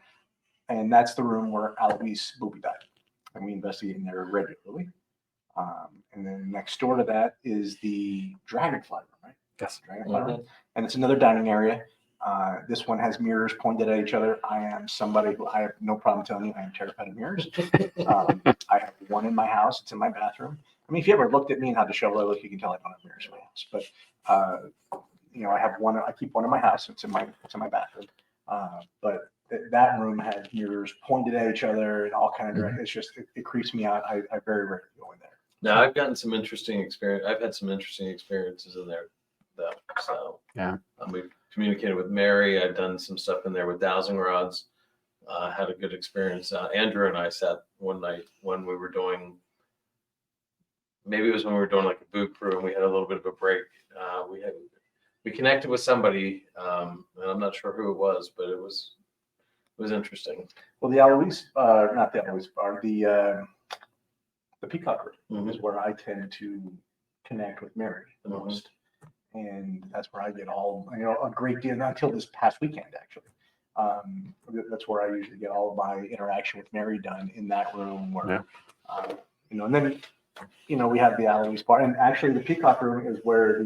And that's the room where Eloise Bube died. And we investigate in there regularly. And then next door to that is the Dragonfly Room, right? Yes. Dragonfly Room. And it's another dining area. This one has mirrors pointed at each other. I am somebody who I have no problem telling you I am terrified of mirrors. I have one in my house. It's in my bathroom. I mean, if you ever looked at me and how disheveled I look, you can tell I don't have mirrors in my house. But I have one. I keep one in my house. It's in my bathroom. But that room has mirrors pointed at each other and all kind of direct. It's just it creeps me out. I very rarely go in there. Now I've gotten some interesting experience. I've had some interesting experiences in there, though. So we've communicated with Mary. I've done some stuff in there with dowsing rods. Had a good experience. Andrew and I sat one night when we were doing. Maybe it was when we were doing like a Bube crew, and we had a little bit of a break. We connected with somebody, and I'm not sure who it was, but it was interesting. Well, the Eloise, not the Eloise bar, the Peacock Room is where I tend to connect with Mary the most, and that's where I get all a great deal until this past weekend actually. That's where I usually get all of my interaction with Mary done in that room. Where and then we have the Eloise bar, and actually the Peacock Room is where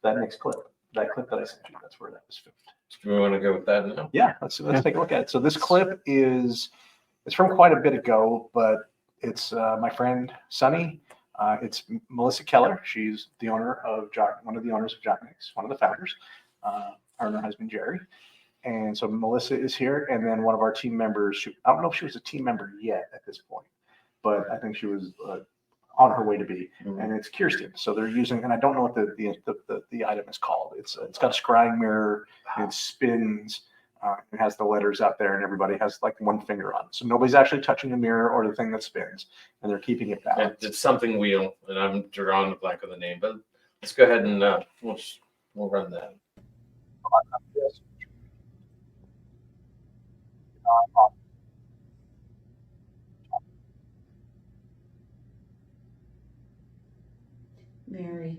that next clip that I sent you, that's where that was filmed. Do we want to go with that now? Yeah, let's take a look at it. So this clip it's from quite a bit ago, but it's my friend Sunny. It's Melissa Keller. She's the owner of one of the owners of Jock Mix, one of the founders. Her and her husband Jerry. And so Melissa is here, and then one of our team members. I don't know if she was a team member yet at this point, but I think she was on her way to be. And it's Kirsten. So they're using, and I don't know what the item is called. It's got a scrying mirror. It spins. It has the letters out there, and everybody has like one finger on it. So nobody's actually touching the mirror or the thing that spins, and they're keeping it balanced. It's something wheel, and I'm drawing a blank on the name, but let's go ahead and we'll run that. Mary,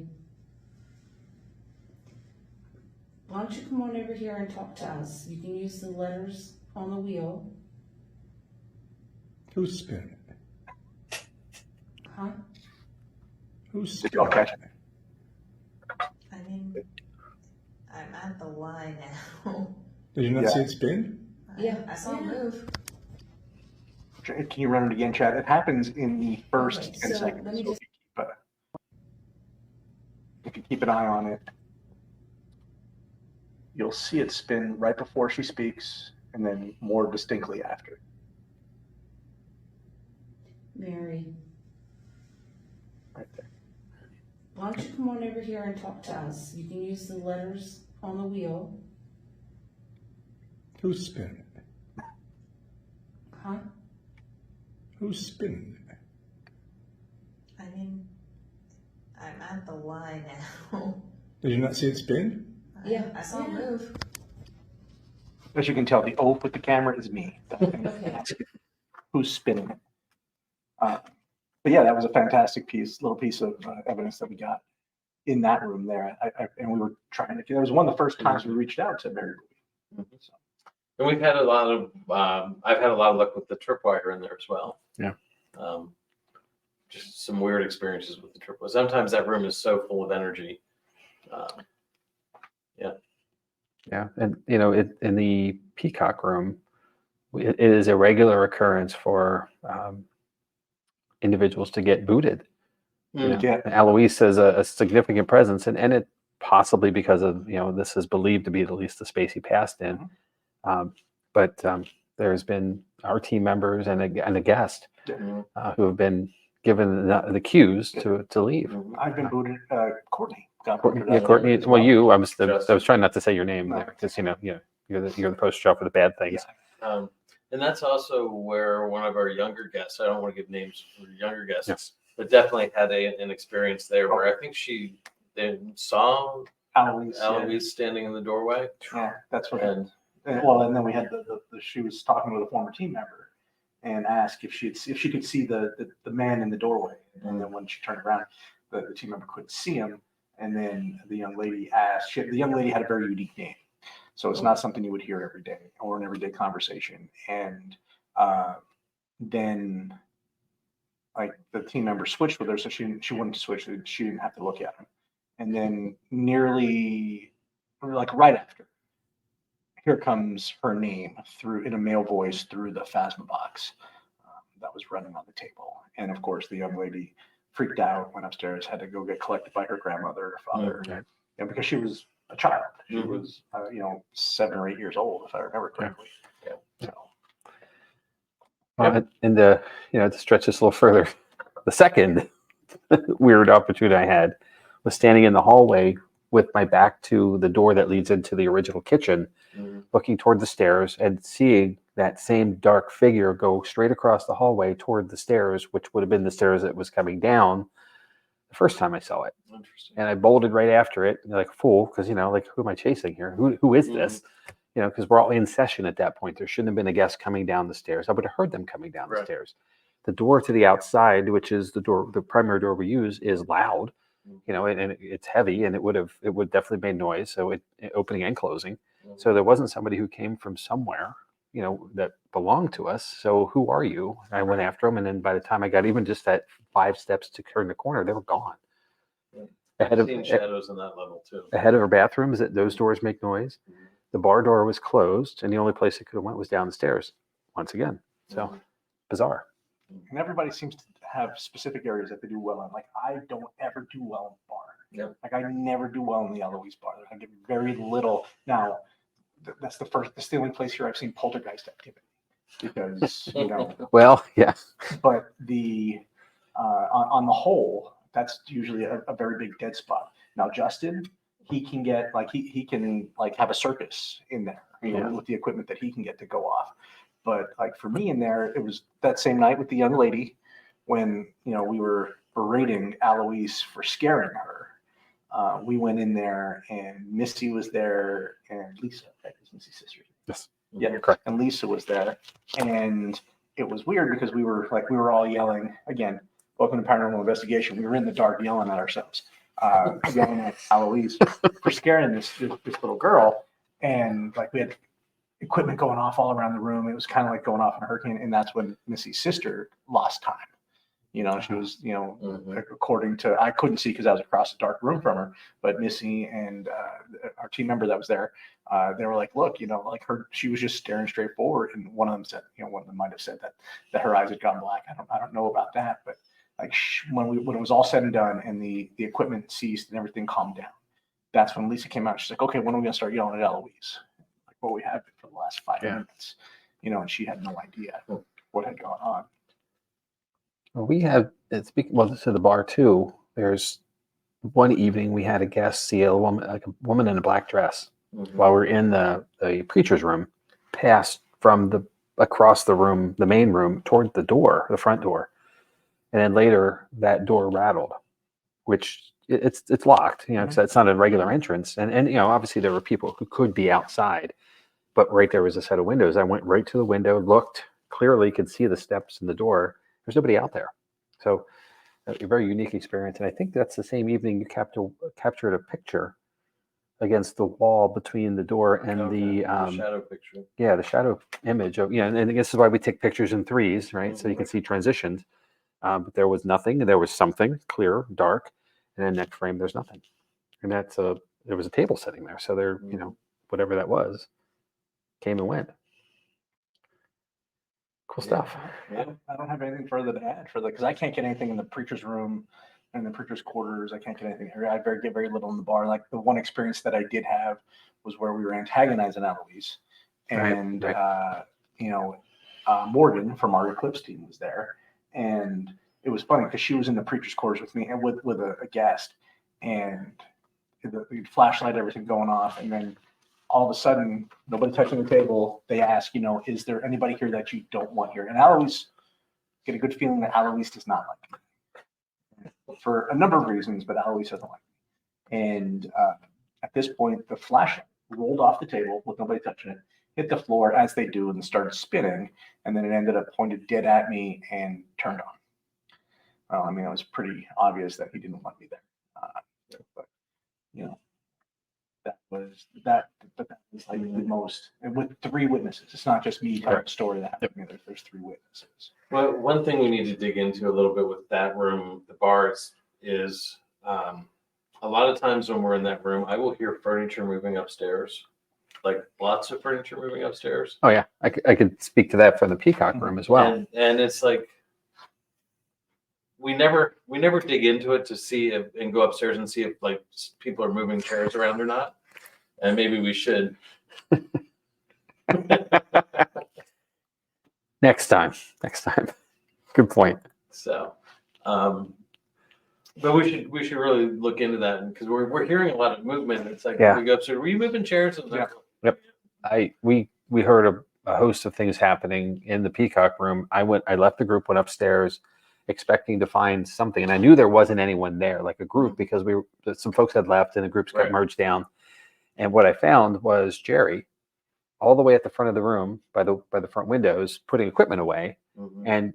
why don't you come on over here and talk to us? You can use the letters on the wheel. Who's spinning it? Huh? Who's Did y'all spinning catch it? it? I mean, I'm at the Y now. Did you not Yeah. see it spin? Yeah. I saw it move. Can you run it again, Chad? It happens in the first Okay, 10 so seconds. let me So just- if you keep an eye on it, you'll see it spin right before she speaks, and then more distinctly after. Mary, Right there. why don't you come on over here and talk to us? You can use the letters on the wheel. Who's spinning it? Huh? Who's spinning it? I mean, I'm at the Y now. Did you not see it spin? Yeah. I saw it move. As you can tell, the oaf with the camera is me. Okay. Who's spinning it? But yeah, that was a fantastic little piece of evidence that we got in that room there. And we were trying to. That was one of the first times we reached out to Mary. So, And we've had a lot of, I've had a lot of luck with the tripwire in there as well. Yeah. Just some weird experiences with the tripwire. Sometimes that room is so full of energy. Yeah, and in the Peacock room, it is a regular occurrence for individuals to get booted. Yeah. And Eloise has a significant presence, and it possibly because of this is believed to be at least the space he passed in. But there's been our team members and a guest who have been given the cues to leave. I've been booted. Courtney got Courtney, booted. yeah, out Courtney. as Well, I was trying not to say your name No. there because you're the poster child for the bad things. And that's also where one of our younger guests, I don't want to give names for younger guests, Yes. but definitely had an experience there where I think she saw Eloise standing in the doorway. Yeah, that's what. And And then we had she was talking with a former team member and asked if she could see the man in the doorway. And then when she turned around, the team member couldn't see him. And then the young lady asked. The young lady had a very unique name, so it's not something you would hear every day or an everyday conversation. And then like the team member switched with her, so she wouldn't switch. She didn't have to look at him. And then nearly like right after, here comes her name in a male voice through the Phasma box that was running on the table. And of course, the young lady freaked out, went upstairs, had to go get collected by her grandmother or father, because she was a child. She was, 7 or 8 years old, if I remember correctly. Yeah. So, And to stretch this a little further, the second weird opportunity I had was standing in the hallway with my back to the door that leads into the original kitchen, looking toward the stairs and seeing that same dark figure go straight across the hallway toward the stairs, which would have been the stairs that was coming down the first time I saw it. interesting. And I bolted right after it, like a fool, because like who am I chasing here? Who is this? Because we're all in session at that point. There shouldn't have been a guest coming down the stairs. I would have heard them coming down the stairs. The door to the outside, which is the primary door we use, is loud. And it's heavy, and it would definitely made noise. So it opening and closing. So there wasn't somebody who came from somewhere, that belonged to us. So who are you? And I went after them, and then by the time I got even just that 5 steps to turn the corner, they were gone. I've seen shadows in that level too. Ahead of our bathrooms, those doors make noise. The bar door was closed, and the only place it could have went was down the stairs. Once again, so bizarre. and everybody seems to have specific areas that they do well in. Like I don't ever do well in the bar. Yep. Like I never do well in the Eloise bar. I get very little. Now, that's the only place here I've seen poltergeist activity because Well, yeah. But on the whole, that's usually a very big dead spot. Now, Justin, he can get he can have a circus in there. with the equipment that he can get to go off. But like for me in there, it was that same night with the young lady when, we were berating Eloise for scaring her. We went in there and Missy was there and Lisa, right? Is Missy's sister? Yes. Yeah, Correct. and Lisa was there. And it was weird because we were all yelling again, welcome to Paranormal Investigation. We were in the dark yelling at ourselves, yelling at Eloise for scaring this little girl. And like we had equipment going off all around the room. It was kind of like going off in a hurricane. And that's when Missy's sister lost time. She was, according to, I couldn't see because I was across the dark room from her, but Missy and our team member that was there, they were like, look, she was just staring straight forward. And one of them said, one of them might've said that her eyes had gone black. I don't know about that, but like when it was all said and done and the equipment ceased and everything calmed down, that's when Lisa came out. She's like, okay, when are we going to start yelling at Eloise? Like what we have been for the last 5 minutes, and she had no idea what had gone on. Well, we have, to the bar too, there's one evening we had a guest see a woman in a black dress while we're in the preacher's room, passed from across the room, the main room, toward the front door. And then later that door rattled, which it's locked, because it's not a regular entrance. And obviously there were people who could be outside, but right there was a set of windows. I went right to the window, looked, clearly could see the steps in the door. There's nobody out there. So a very unique experience. And I think that's the same evening you captured a picture against the wall between the door and the shadow picture. Yeah, the shadow image of, and this is why we take pictures in threes, right? So you can see transitions. But there was nothing, and there was something clear, dark, and then next frame there's nothing. And there was a table sitting there. So there, whatever that was, came and went. Cool stuff. I don't have anything further to add because I can't get anything in the preacher's room and the preacher's quarters. I can't get anything here. I get very little in the bar. Like the one experience that I did have was where we were antagonizing Eloise, and Morgan from our Eclipse team was there, and it was funny because she was in the preacher's quarters with me and with a guest, and the flashlight, everything going off, and then all of a sudden, nobody touching the table. They ask, is there anybody here that you don't want here? And Eloise, get a good feeling that Eloise does not like me for a number of reasons, but Eloise doesn't like me. And at this point, the flashlight rolled off the table with nobody touching it, hit the floor as they do, and started spinning. And then it ended up pointed dead at me and turned on. Well, it was pretty obvious that he didn't want me there. But that was like the most, and with 3 witnesses. It's not just me telling a story that happened. There's 3 witnesses. Well, one thing we need to dig into a little bit with that room, the bars, is a lot of times when we're in that room, I will hear furniture moving upstairs, like lots of furniture moving upstairs. Oh yeah, I could speak to that from the Peacock room as well. And it's like we never dig into it to see and go upstairs and see if like people are moving chairs around or not. And maybe we should. Next time. Good point. So, but we should really look into that because we're hearing a lot of movement. It's like we go upstairs. Were you moving chairs? Yep. We heard a host of things happening in the Peacock room. I left the group, went upstairs, expecting to find something, and I knew there wasn't anyone there, like a group, because some folks had left and the groups got merged down. And what I found was Jerry, all the way at the front of the room by the front windows, putting equipment away. And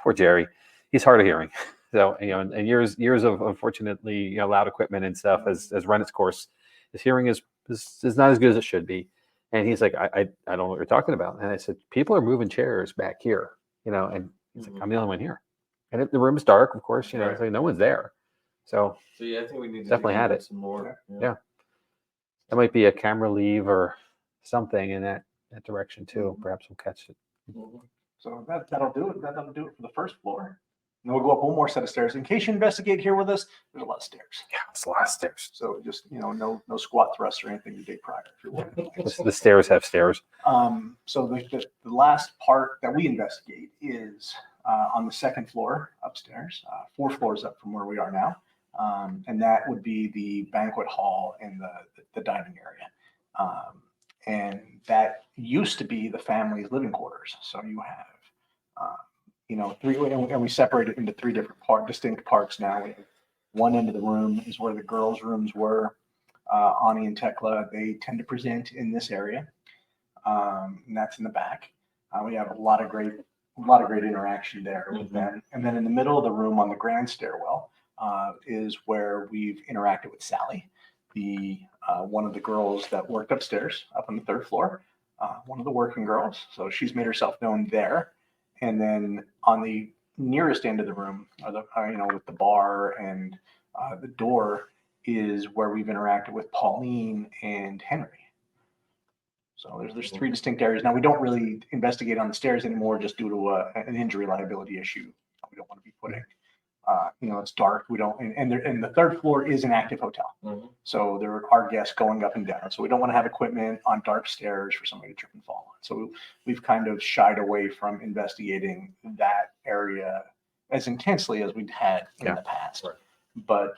poor Jerry, he's hard of hearing. So and years of unfortunately loud equipment and stuff has run its course. His hearing is not as good as it should be. And he's like, I don't know what you're talking about. And I said, people are moving chairs back here, and he's like, I'm the only one here. And the room is dark, of course, so no one's there. So yeah, I think we need to definitely had it some more. Yeah. That might be a camera leave or something in that direction too. Perhaps we'll catch it. So that'll do it. That'll do it for the first floor. And then we'll go up one more set of stairs. In case you investigate here with us, there's a lot of stairs. Yeah, it's a lot of stairs. So just no squat thrusts or anything the day prior. If you're wondering. The stairs have stairs. So the last part that we investigate is on the second floor upstairs, 4 floors up from where we are now. And that would be the banquet hall and the dining area. And that used to be the family's living quarters. So you have, three, and we separate it into three different distinct parts now. We have one end of the room is where the girls' rooms were. Ani and Tekla, they tend to present in this area, and that's in the back. We have a lot of great interaction there with them. And then in the middle of the room on the grand stairwell is where we've interacted with Sally, the one of the girls that worked upstairs, up on the third floor, one of the working girls. So she's made herself known there. And then on the nearest end of the room, with the bar and the door, is where we've interacted with Pauline and Henry. So there's three distinct areas. Now we don't really investigate on the stairs anymore, just due to an injury liability issue. We don't want to be putting, it's dark. We don't, and the third floor is an active hotel. So there are guests going up and down. So we don't want to have equipment on dark stairs for somebody to trip and fall on. So we've kind of shied away from investigating that area as intensely as we'd had in the past. Right. But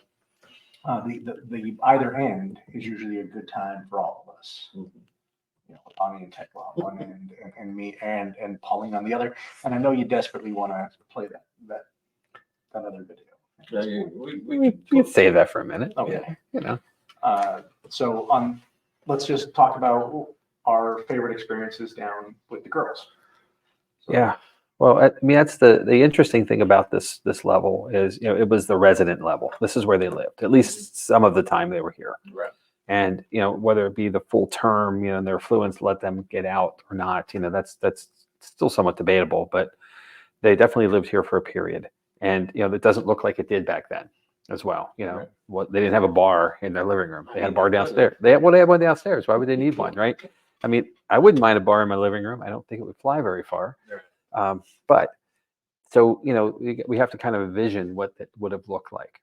the either end is usually a good time for all of us. Ani and Tekla on one end, and me and Pauline on the other. And I know you desperately want to play that other video. We can save that for a minute. Okay. So let's just talk about our favorite experiences down with the girls. yeah. Well, I mean, that's the interesting thing about this level is, it was the resident level. This is where they lived, at least some of the time they were here. Right. And, whether it be the full term, and their affluence let them get out or not, that's still somewhat debatable, but they definitely lived here for a period. And, it doesn't look like it did back then as well. Right. They didn't have a bar in their living room. They had a bar downstairs. They had one downstairs. Why would they need one? Right. I mean, I wouldn't mind a bar in my living room. I don't think it would fly very far. Right. But so, we have to kind of envision what it would have looked like.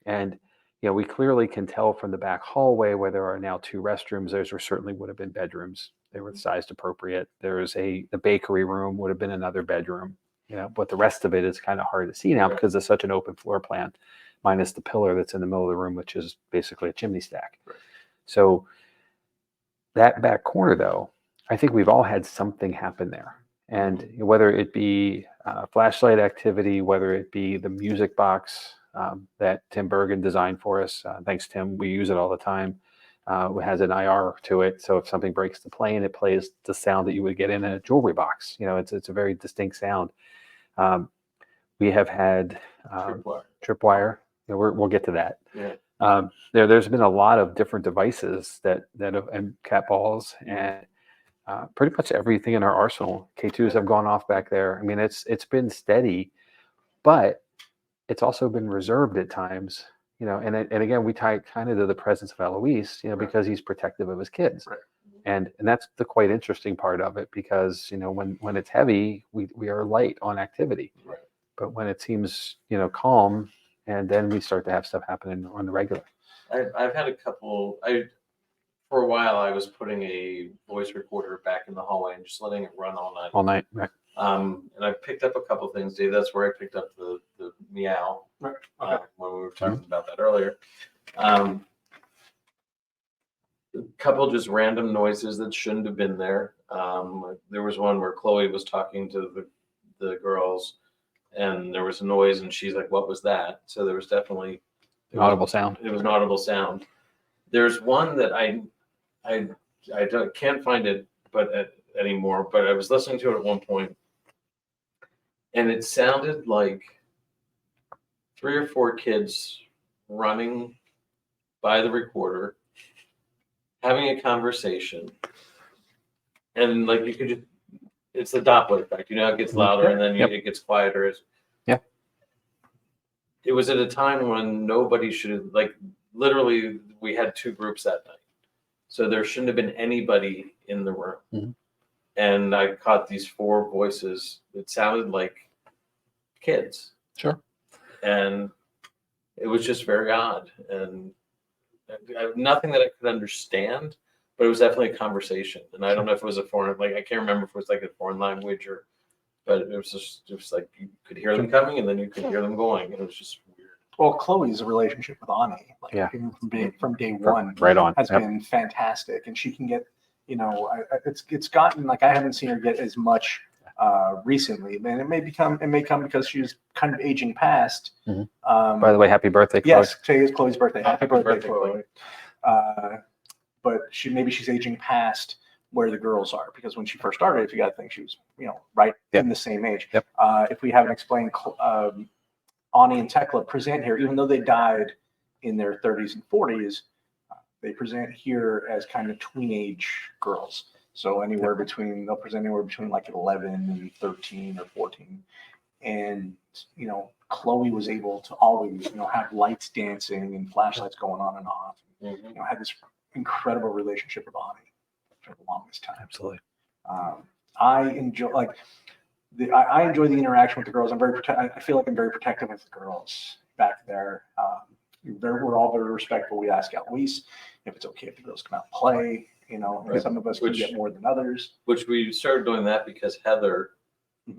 And, we clearly can tell from the back hallway where there are now two restrooms, those certainly would have been bedrooms. They were sized appropriate. There's the bakery room would have been another bedroom, but the rest of it is kind of hard to see now because it's such an open floor plan, minus the pillar that's in the middle of the room, which is basically a chimney stack. Right. So that back corner, though, I think we've all had something happen there. And whether it be flashlight activity, whether it be the music box that Tim Bergen designed for us, thanks Tim, we use it all the time. It has an IR to it, so if something breaks the plane, it plays the sound that you would get in a jewelry box. It's a very distinct sound. We have had tripwire. We'll get to that. Yeah. There's been a lot of different devices that have, and cat balls and pretty much everything in our arsenal. K2s have gone off back there. I mean, it's been steady, but it's also been reserved at times, and again, we tie it kind of to the presence of Eloise, because he's protective of his kids. Right. And that's the quite interesting part of it, because, when it's heavy, we are light on activity. Right. But when it seems, calm, and then we start to have stuff happening on the regular. I've had a couple, for a while, I was putting a voice recorder back in the hallway and just letting it run all night. All night, right? And I picked up a couple things, Dave. That's where I picked up the meow. Right. When we were talking about that earlier. A couple just random noises that shouldn't have been there. There was one where Chloe was talking to the girls, and there was a noise, and she's like, "What was that?" So there was definitely Audible sound. It was an audible sound. There's one that I can't find it, anymore. But I was listening to it at one point, and it sounded like 3 or 4 kids running by the recorder, having a conversation, and like you could just, it's the Doppler effect. It gets louder and then it gets quieter. Yeah. It was at a time when nobody should have, literally we had 2 groups that night. So there shouldn't have been anybody in the room. Mm-hmm. And I caught these 4 voices. It sounded like kids. Sure. And it was just very odd. And nothing that I could understand, but it was definitely a conversation. And I don't know if it was a foreign, I can't remember if it was a foreign language but it was like you could hear them coming and then you could hear them going. It was just weird. Well, Chloe's relationship with Ani, even from day one, right on, has been fantastic, and she can get it's gotten like I haven't seen her get as much recently, and it may come because she was kind of aging past. By the way, happy birthday, Chloe. Yes, today is Chloe's birthday. Happy birthday, Chloe. But she's aging past where the girls are, because when she first started, if you got to think, she was right in the same age. Yep. If we haven't explained, Ani and Tekla present here, even though they died in their 30s and 40s, they present here as kind of tweenage girls. So they'll present anywhere between like 11 and 13 or 14. And, Chloe was able to always, have lights dancing and flashlights going on and off. Had this incredible relationship with Ani for the longest time. Absolutely. I enjoy I enjoy the interaction with the girls. I feel like I'm very protective of the girls back there. We're all very respectful. We ask Eloise if it's okay if the girls come out and play. Some of us can get more than others. Which we started doing that because Heather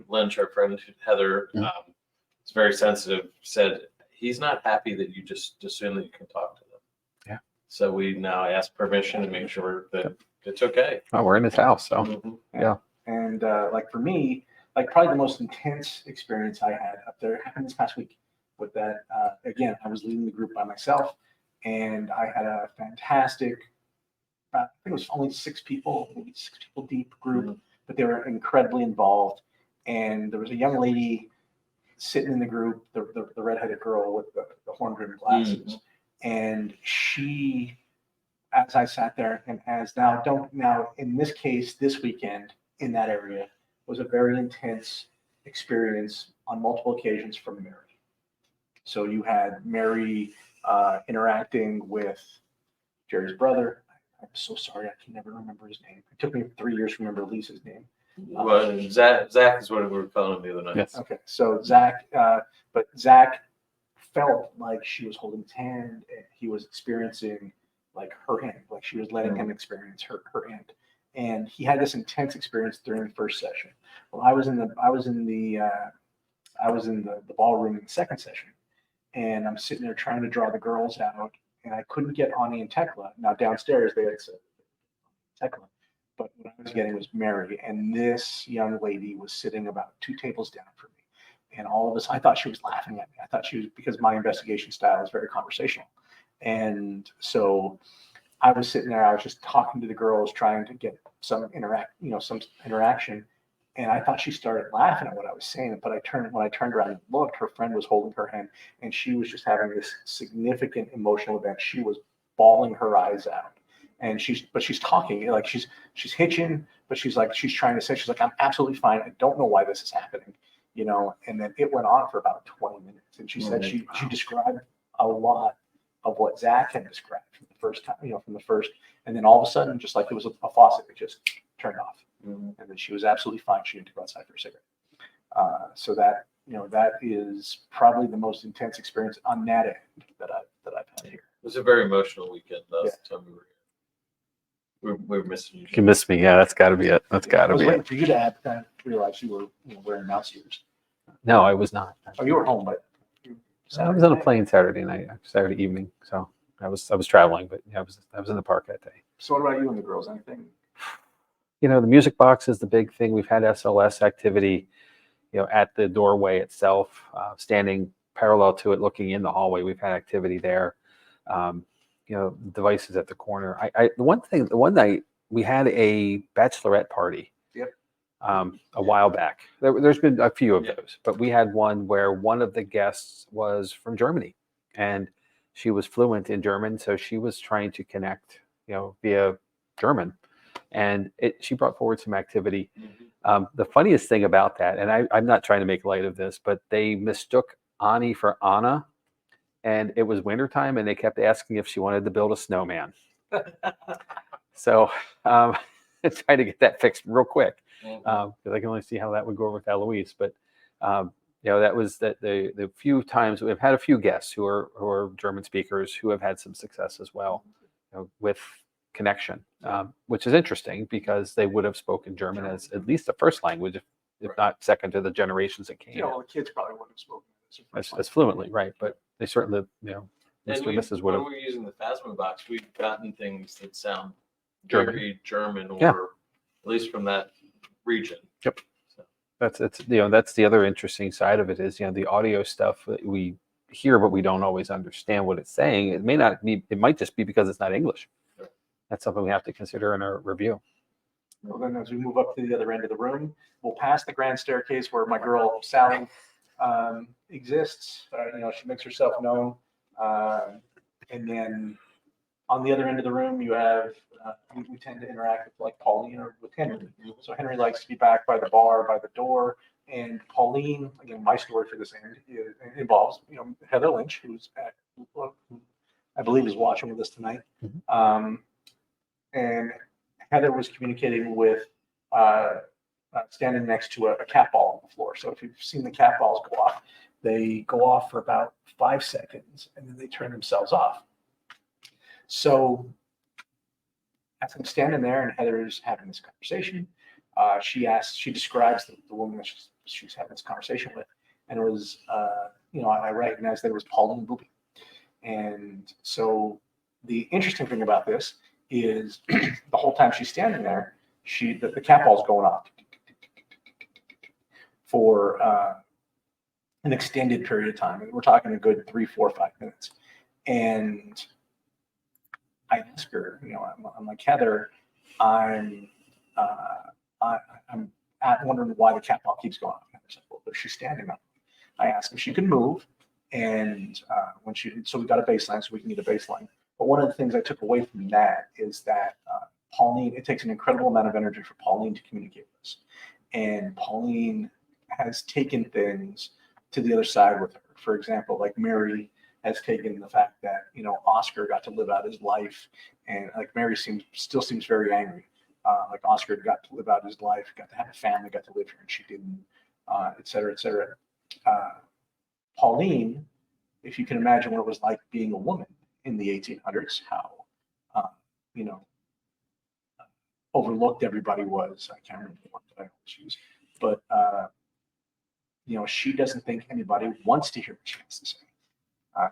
Lynch, our friend Heather, is very sensitive, said he's not happy that you just assume that you can talk to them. Yeah. So we now ask permission to make sure that it's okay. Oh, we're in his house, so yeah. And for me, probably the most intense experience I had up there happened this past week. With that, again, I was leading the group by myself, and I had a fantastic, I think it was only 6 people, maybe 6 people deep group, but they were incredibly involved. And there was a young lady sitting in the group, the redheaded girl with the horn-rimmed glasses, and she, as I sat there, and now in this case, this weekend in that area was a very intense experience on multiple occasions from Mary. So you had Mary interacting with Jerry's brother. I'm so sorry, I can never remember his name. It took me 3 years to remember Lisa's name. Well, Zach is what we were calling him the other night. Yes. Okay, so Zach, but Zach felt like she was holding his hand, and he was experiencing her hand, like she was letting him experience her hand. And he had this intense experience during the first session. Well, I was in the ballroom in the second session, and I'm sitting there trying to draw the girls out, and I couldn't get Ani and Tekla. Now downstairs they had said Tekla, but what I was getting was Mary, and this young lady was sitting about 2 tables down from me. And all of this, I thought she was laughing at me. I thought she was, because my investigation style is very conversational. And so I was sitting there, I was just talking to the girls, trying to get some interaction. And I thought she started laughing at what I was saying. But when I turned around and looked, her friend was holding her hand, and she was just having this significant emotional event. She was bawling her eyes out. And she's talking, like she's hitching, but she's trying to say, she's like, I'm absolutely fine. I don't know why this is happening, and then it went on for about 20 minutes. And she said she described a lot of what Zach had described from the first time, and then all of a sudden, just like it was a faucet, it just turned off. And then she was absolutely fine. She had to go outside for a cigarette. So that is probably the most intense experience on that end that I've had here. It was a very emotional weekend last time we were here. We're missing you. You missed me. Yeah, that's got to be it. That's got I to was be waiting it. for you to realize you were wearing mouse ears. No, I was not. Oh, you were home, but I was on a plane Saturday evening. So I was traveling, but yeah, I was in the park that day. So what about you and the girls? Anything? The music box is the big thing. We've had SLS activity, at the doorway itself, standing parallel to it, looking in the hallway. We've had activity there. Devices at the corner. The one night we had a bachelorette party. Yep. A while back. There's been a few of those, but we had one where one of the guests was from Germany, and she was fluent in German, so she was trying to connect, via German, and she brought forward some activity. The funniest thing about that, and I'm not trying to make light of this, but they mistook Ani for Anna, and it was wintertime, and they kept asking if she wanted to build a snowman. So I tried to get that fixed real quick, because I can only see how that would go over with Eloise. But that was the few times we've had a few guests who are German speakers who have had some success as well, with connection, which is interesting because they would have spoken German as at least the first language, if not second to the generations that came. The kids probably wouldn't have spoken as fluently, right? But they certainly, Mr. and Mrs. would have. When we're using the Phasma box, we've gotten things that sound very German, or Yeah. at least from that region. Yep. So, That's that's the other interesting side of it is the audio stuff that we hear, but we don't always understand what it's saying. It may not be. It might just be because it's not English. Sure. That's something we have to consider in our review. Well, then as we move up to the other end of the room, we'll pass the grand staircase where my girl Sally exists. She makes herself known. And then on the other end of the room, you have, we tend to interact with like Pauline or with Henry. So Henry likes to be back by the bar, by the door. And Pauline, again, my story for this end involves, Heather Lynch, who's I believe is watching with us tonight. And Heather was communicating with, standing next to a cat ball on the floor. So if you've seen the cat balls go off, they go off for about 5 seconds and then they turn themselves off. So as I'm standing there and Heather's having this conversation, she describes the woman that she's having this conversation with. And it was, I recognized that it was Pauline Bube. And so the interesting thing about this is the whole time she's standing there, the cat ball's going off for an extended period of time. We're talking a good 3, 4, 5 minutes. And I ask her, I'm like, Heather, I'm wondering why the cat ball keeps going off. She's like, well, but she's standing up. I asked if she could move, and so we got a baseline, so we can get a baseline. But one of the things I took away from that is that Pauline, it takes an incredible amount of energy for Pauline to communicate with us. And Pauline has taken things to the other side with her. For example, like Mary has taken the fact that, Oscar got to live out his life. And like Mary still seems very angry. Like Oscar got to live out his life, got to have a family, got to live here, and she didn't, et cetera, et cetera. Pauline, if you can imagine what it was like being a woman in the 1800s, how, overlooked everybody was. I can't remember what I always use, but she doesn't think anybody wants to hear what she has to say,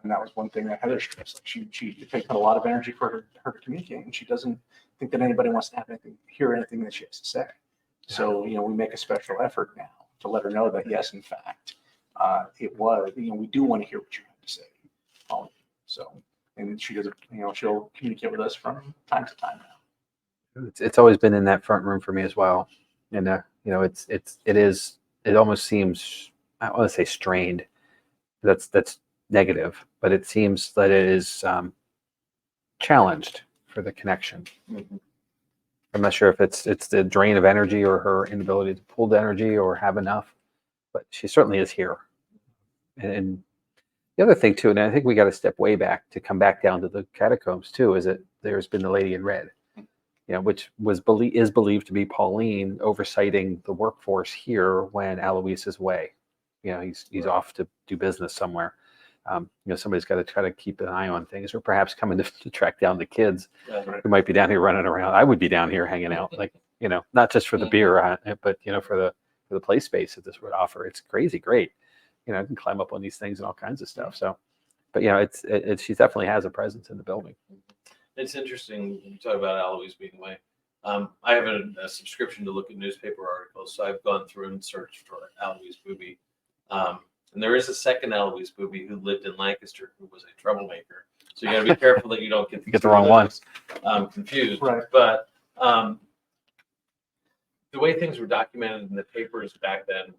and that was one thing that Heather stressed. She it takes a lot of energy for her to communicate, and she doesn't think that anybody wants to hear anything that she has to say. Yeah. So we make a special effort now to let her know that yes, in fact, it was. We do want to hear what you have to say. So, and she does. She'll communicate with us from time to time now. It's always been in that front room for me as well, and it almost seems, I don't want to say strained. That's negative, but it seems that it is challenged for the connection. Mm-hmm. I'm not sure if it's the drain of energy or her inability to pull the energy or have enough, but she certainly is here. And the other thing too, and I think we got to step way back to come back down to the catacombs too, is that there's been the Lady in Red, which is believed to be Pauline oversighting the workforce here when Alois is away. He's right. Off to do business somewhere. Somebody's got to try to keep an eye on things, or perhaps coming to track down the kids who might be down here running around. I would be down here hanging out, not just for the beer, but for the play space that this would offer. It's crazy great. I can climb up on these things and all kinds of stuff. So, but she definitely has a presence in the building. It's interesting you talk about Alois being away. I have a subscription to look at newspaper articles, so I've gone through and searched for Alois Bube. And there is a second Alois Bube who lived in Lancaster, who was a troublemaker. So you got to be careful that you don't get the wrong one confused. Right. But the way things were documented in the papers back then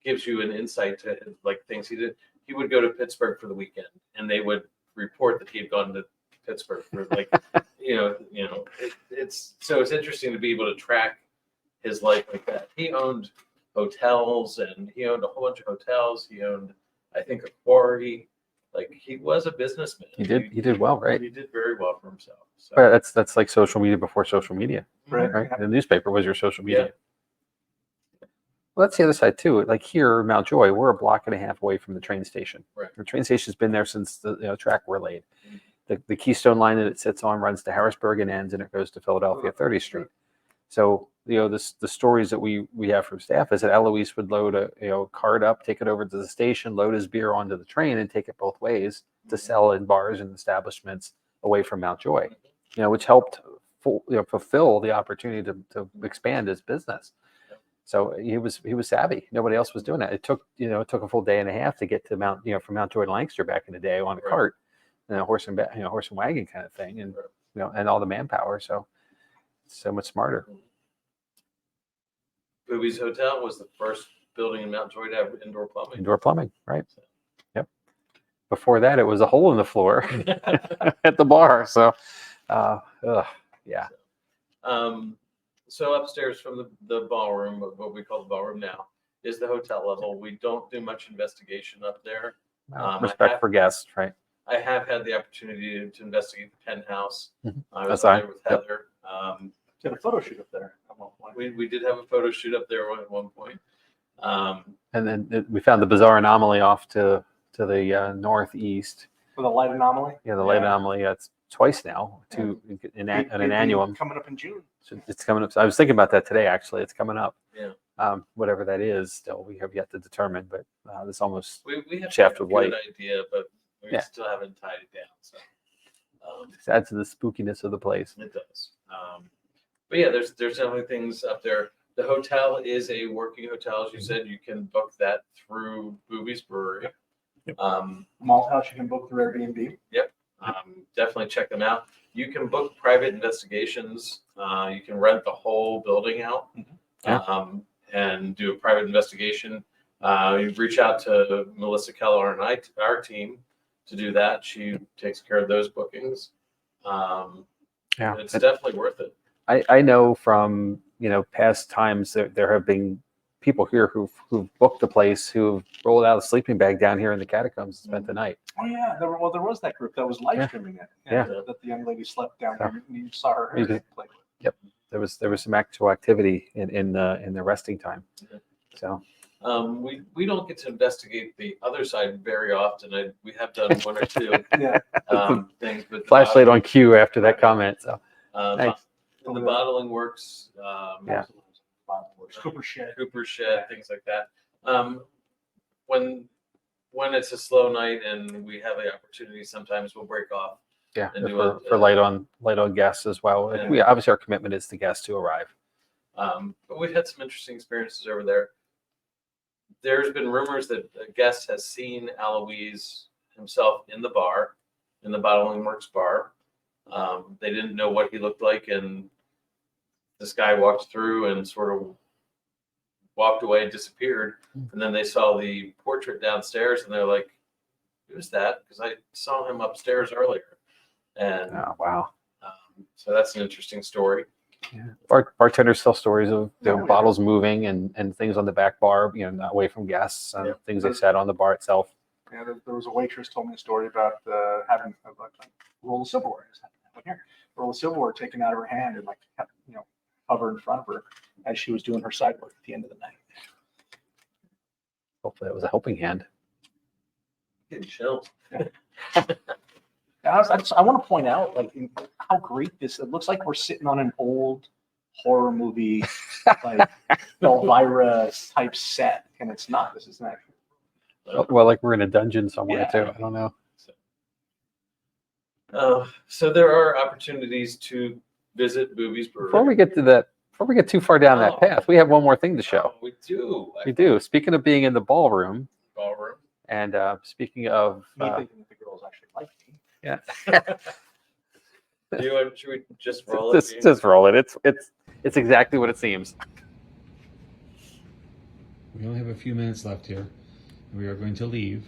gives you an insight to like things he did. He would go to Pittsburgh for the weekend, and they would report that he had gone to Pittsburgh for it's interesting to be able to track his life like that. He owned hotels, and he owned a whole bunch of hotels. He owned, I think, a quarry. Like, he was a businessman. He did well, right? He did very well for himself. So. Right, that's like social media before social media, right? Yeah. The newspaper was your social media. Yeah. Well, that's the other side too. Like here, Mount Joy, we're a block and a half away from the train station. Right. The train station's been there since the track were laid. Mm-hmm. The Keystone line that it sits on runs to Harrisburg and ends, and it goes to Philadelphia 30th Street. So the stories that we have from staff is that Alois would load a cart up, take it over to the station, load his beer onto the train, and take it both ways to sell in bars and establishments away from Mount Joy. Which helped fulfill the opportunity to expand his business. So he was savvy. Nobody else was doing that. It took a full day and a half to get to from Mount Joy to Lancaster back in the day on a cart, and a horse and wagon kind of thing, and and all the manpower. So much smarter. Bube's Hotel was the first building in Mount Joy to have indoor plumbing. Indoor plumbing, right? Yep. Before that, it was a hole in the floor at the bar. So, yeah. So upstairs from the ballroom, what we call the ballroom now, is the hotel level. We don't do much investigation up there. Respect for guests, right? I have had the opportunity to investigate the penthouse. I was That's up fine. there with Heather. Did a photo shoot up there at one point. We did have a photo shoot up there at one point. And then we found the bizarre anomaly off to the northeast. With a light anomaly. Yeah, the light anomaly. That's twice now. In an annuum. Coming up in June. So it's coming up. So I was thinking about that today. Actually, it's coming up. Yeah. Whatever that is, still we have yet to determine. But this almost We have shaft a of good light. idea, but we still haven't tied it down. So it adds to the spookiness of the place. it does. But yeah, there's definitely things up there. The hotel is a working hotel, as you said. You can book that through Bube's Brewery. Malt House, you can book through Airbnb. Definitely check them out. You can book private investigations. You can rent the whole building out and do a private investigation. You reach out to Melissa Keller and our team to do that. She takes care of those bookings. It's definitely worth it. I know from past times that there have been people here who've booked the place, who've rolled out a sleeping bag down here in the catacombs and spent the night. Oh yeah, there was that group that was live streaming it. That the young lady slept down here. You saw her play with. Yep, there was some actual activity in the resting time. So we don't get to investigate the other side very often. We have done one or two things, but flashlight on cue after that comment. So nice. The bottling works. Cooper Shed, things like that. When it's a slow night and we have the opportunity, sometimes we'll break off. Yeah, and for light on guests as well. And we obviously, our commitment is to guests to arrive. But we've had some interesting experiences over there. There's been rumors that a guest has seen Alois himself in the bar, in the Bottling Works bar. They didn't know what he looked like, and this guy walked through and sort of walked away, disappeared. And then they saw the portrait downstairs, and they're like, "Who's that?" Because I saw him upstairs earlier. And oh, wow. So that's an interesting story. Yeah. Bartenders tell stories of bottles moving and things on the back bar, not away from guests, things they said on the bar itself. Yeah, there was a waitress told me a story about having a roll of silverware. Roll of silverware taken out of her hand and hover in front of her as she was doing her side work at the end of the night. Hopefully that was a helping hand. Getting chills. I want to point out how great it looks like we're sitting on an old horror movie, like Elvira type set, and it's not. This is not. Well, like we're in a dungeon somewhere too. I don't know. So there are opportunities to visit Bube's Brewery. Before we get too far down that path, we have one more thing to show. We do. We do. Speaking of being in the ballroom, Ballroom. and speaking of Me thinking that the girls actually like me. yeah, Should we just roll it? just roll it. It's exactly what it seems. We only have a few minutes left here. We are going to leave.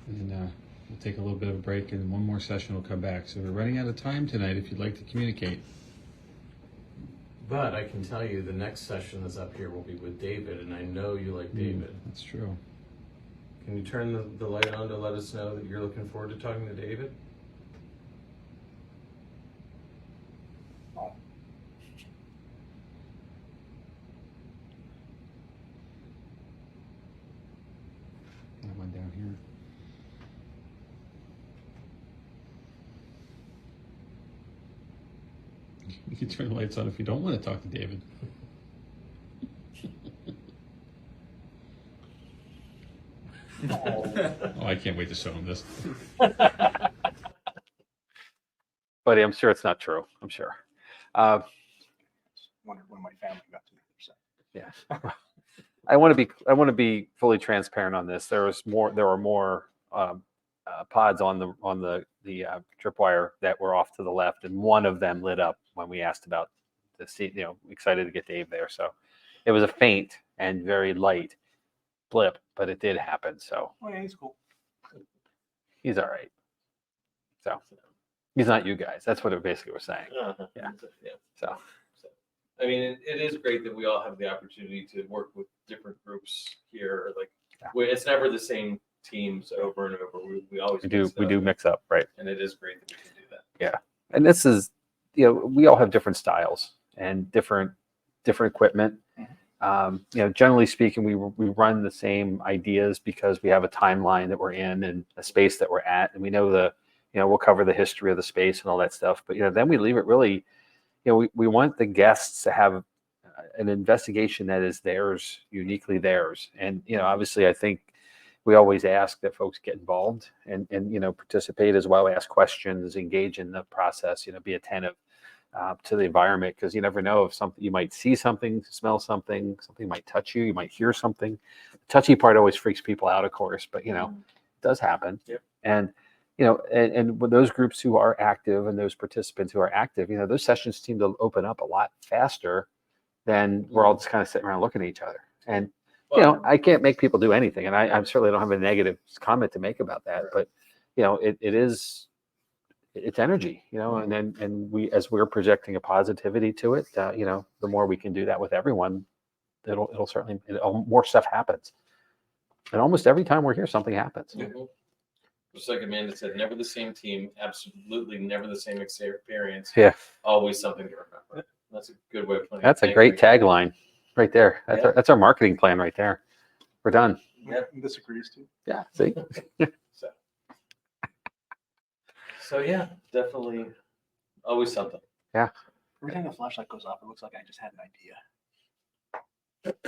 And we'll take a little bit of a break, and one more session will come back. So we're running out of time tonight if you'd like to communicate. But I can tell you the next session that's up here will be with David, and I know you like David. That's true. Can you turn the light on to let us know that you're looking forward to talking to David? That one down here. You can turn the lights on if you don't want to talk to David. Oh, I can't wait to show him this. But but I'm sure it's not true. I'm sure. Wondered when my family got to me. So. Yeah. I want to be fully transparent on this. There were more pods on the tripwire that were off to the left, and one of them lit up when we asked about the seat. Excited to get Dave there. So it was a faint and very light blip, but it did happen. So Oh yeah, he's cool. he's all right. So he's not you guys. That's what it basically was saying. Uh-huh. Yeah. Yeah. So I mean, it is great that we all have the opportunity to work with different groups here. Like, it's never the same teams over and over. We always we do mix up, right? and it is great that we can do that. Yeah, and this is, we all have different styles and different equipment. Generally speaking, we run the same ideas because we have a timeline that we're in and a space that we're at, and we know we'll cover the history of the space and all that stuff. But then we leave it really, we want the guests to have an investigation that is theirs, uniquely theirs. And obviously, I think we always ask that folks get involved and participate as well, ask questions, engage in the process, be attentive to the environment, because you never know if you might see something, smell something might touch you might hear something. The touchy part always freaks people out, of course, but it does happen. Yep. And and with those groups who are active and those participants who are active, those sessions seem to open up a lot faster than we're all just kind of sitting around looking at each other. And I can't make people do anything, and I certainly don't have a negative comment to make about that. But it's energy, and we, as we're projecting a positivity to it, the more we can do that with everyone, it'll certainly, more stuff happens. And almost every time we're here, something happens. Mm-hmm. Just like Amanda said, never the same team, absolutely never the same experience. Yeah, Always something to remember. That's a good way of putting it. that's a great tagline right there. Yeah. That's our marketing plan right there. We're done. Yep. Disagrees too. Yeah. See. So yeah, definitely always something. Yeah. Every time the flashlight goes off, it looks like I just had an idea.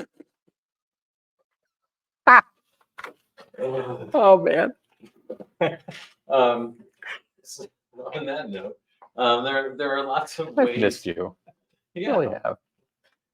Oh man. So on that note, there are lots of I've ways. missed you. Yeah, Really have.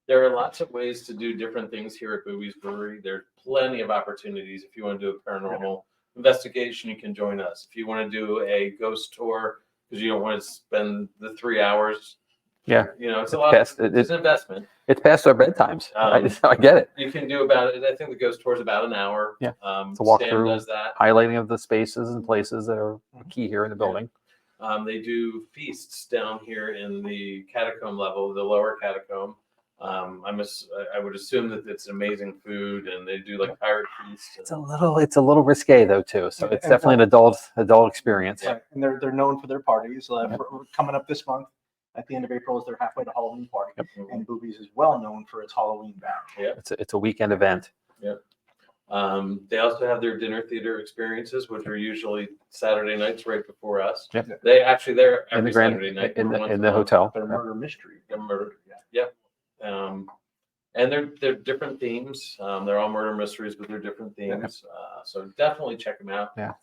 there are lots of ways to do different things here at Bube's Brewery. There's plenty of opportunities. If you want to do a paranormal investigation, you can join us. If you want to do a ghost tour because you don't want to spend the 3 hours, Yeah. it's a lot. Past- It's an investment. It's past our bedtimes. I get it. You can do about it. I think the ghost tour is about an hour. Yeah. Sam To walk through. does that. Highlighting of the spaces and places that are key here in the building. They do feasts down here in the catacomb level, the lower catacomb. I would assume that it's amazing food, and they do like pirate feasts. It's a little risque though too. So it's definitely an adult experience. Right. And they're known for their parties. We're coming up this month. At the end of April is their halfway to Halloween party. Yep. And Boobies is well known for its Halloween bash. It's a weekend event. They also have their dinner theater experiences, which are usually Saturday nights right before us. Yep. They're In every the grand Saturday night. in We're once the a month. hotel. Their murder mystery. They're murder. Yeah. And they're different themes. They're all murder mysteries, but they're different themes. So definitely check them out. Yeah,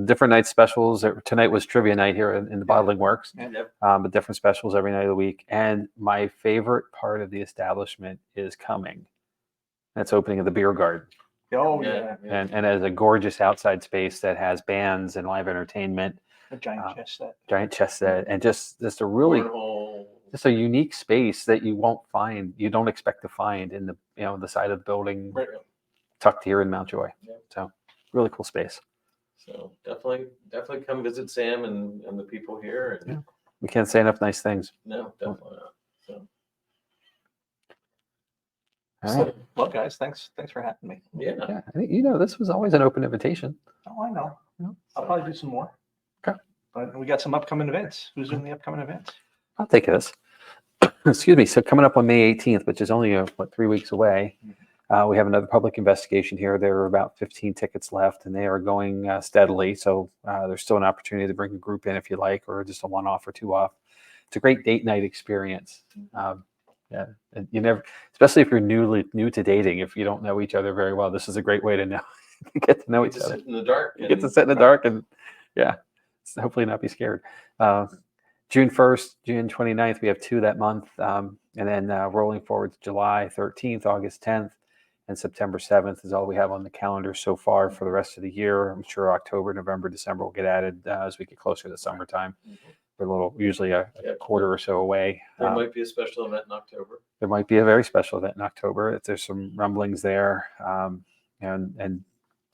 different night specials. Tonight was trivia night here in the Bottling Works. Yep. But different specials every night of the week. And my favorite part of the establishment is coming. That's opening of the beer garden. Oh Yeah. yeah. And as a gorgeous outside space that has bands and live entertainment, A giant chess set. giant chess set, and just a really Cornhole. just a unique space that you don't expect to find in the side of the building Right. tucked here in Mountjoy. Yeah. So really cool space. So definitely come visit Sam and the people here. And We can't say enough nice things. no, definitely not. So All right. Well, guys, thanks for having me. yeah. Yeah, I think, this was always an open invitation. Oh, I know. Yeah. I'll probably do some more. Okay. But we got some upcoming events. Who's doing the upcoming events? I'll take this. Excuse me. So coming up on May 18th, which is only 3 weeks away, we have another public investigation here. There are about 15 tickets left, and they are going steadily. So there's still an opportunity to bring a group in if you like, or just a one-off or two-off. It's a great date night experience. Yeah, and you never, especially if you're new to dating, if you don't know each other very well, this is a great way to get to know You each get to other. sit in the dark. You get to sit in the dark and hopefully not be scared. June 1st, June 29th, we have 2 that month. And then rolling forward to July 13th, August 10th, and September 7th is all we have on the calendar so far for the rest of the year. I'm sure October, November, December will get added as we get closer to summertime. We're usually a quarter or so away. There might be a special event in October. There might be a very special event in October. If there's some rumblings there, and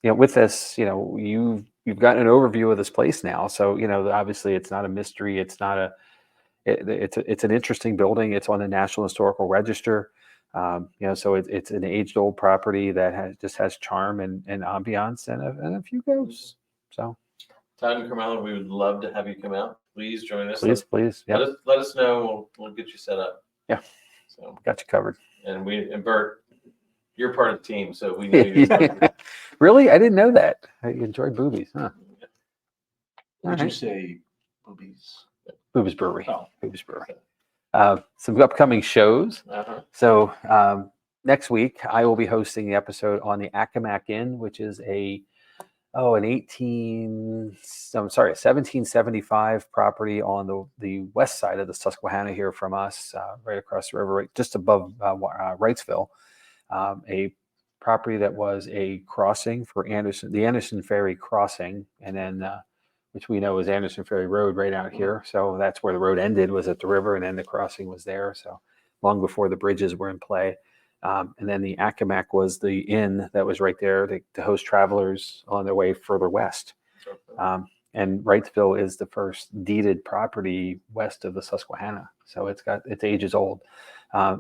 with this, you've gotten an overview of this place now. So obviously it's not a mystery. It's not it's an interesting building. It's on the National Historical Register. So it's an aged-old property that just has charm and ambiance and a few ghosts. So, Todd and Carmela, we would love to have you come out. Please join us. Please. Yeah. Let us know. We'll get you set up. Yeah. So got you covered. And Bert, you're part of the team, so we know you. Really? I didn't know that. I enjoyed Boobies, huh? Would you say Boobies? Boobies Brewery. Oh. Boobies Brewery. Some upcoming shows. Uh-huh. So next week I will be hosting the episode on the Accomack Inn, which is an 1775 property on the west side of the Susquehanna here from us, right across the river, right just above Wrightsville. A property that was a crossing for the Anderson Ferry crossing, and then which we know is Anderson Ferry Road right out here. So that's where the road ended, was at the river, and then the crossing was there. So long before the bridges were in play. And then the Accomack was the inn that was right there to host travelers on their way further west. And Wrightsville is the first deeded property west of the Susquehanna. So its age is old.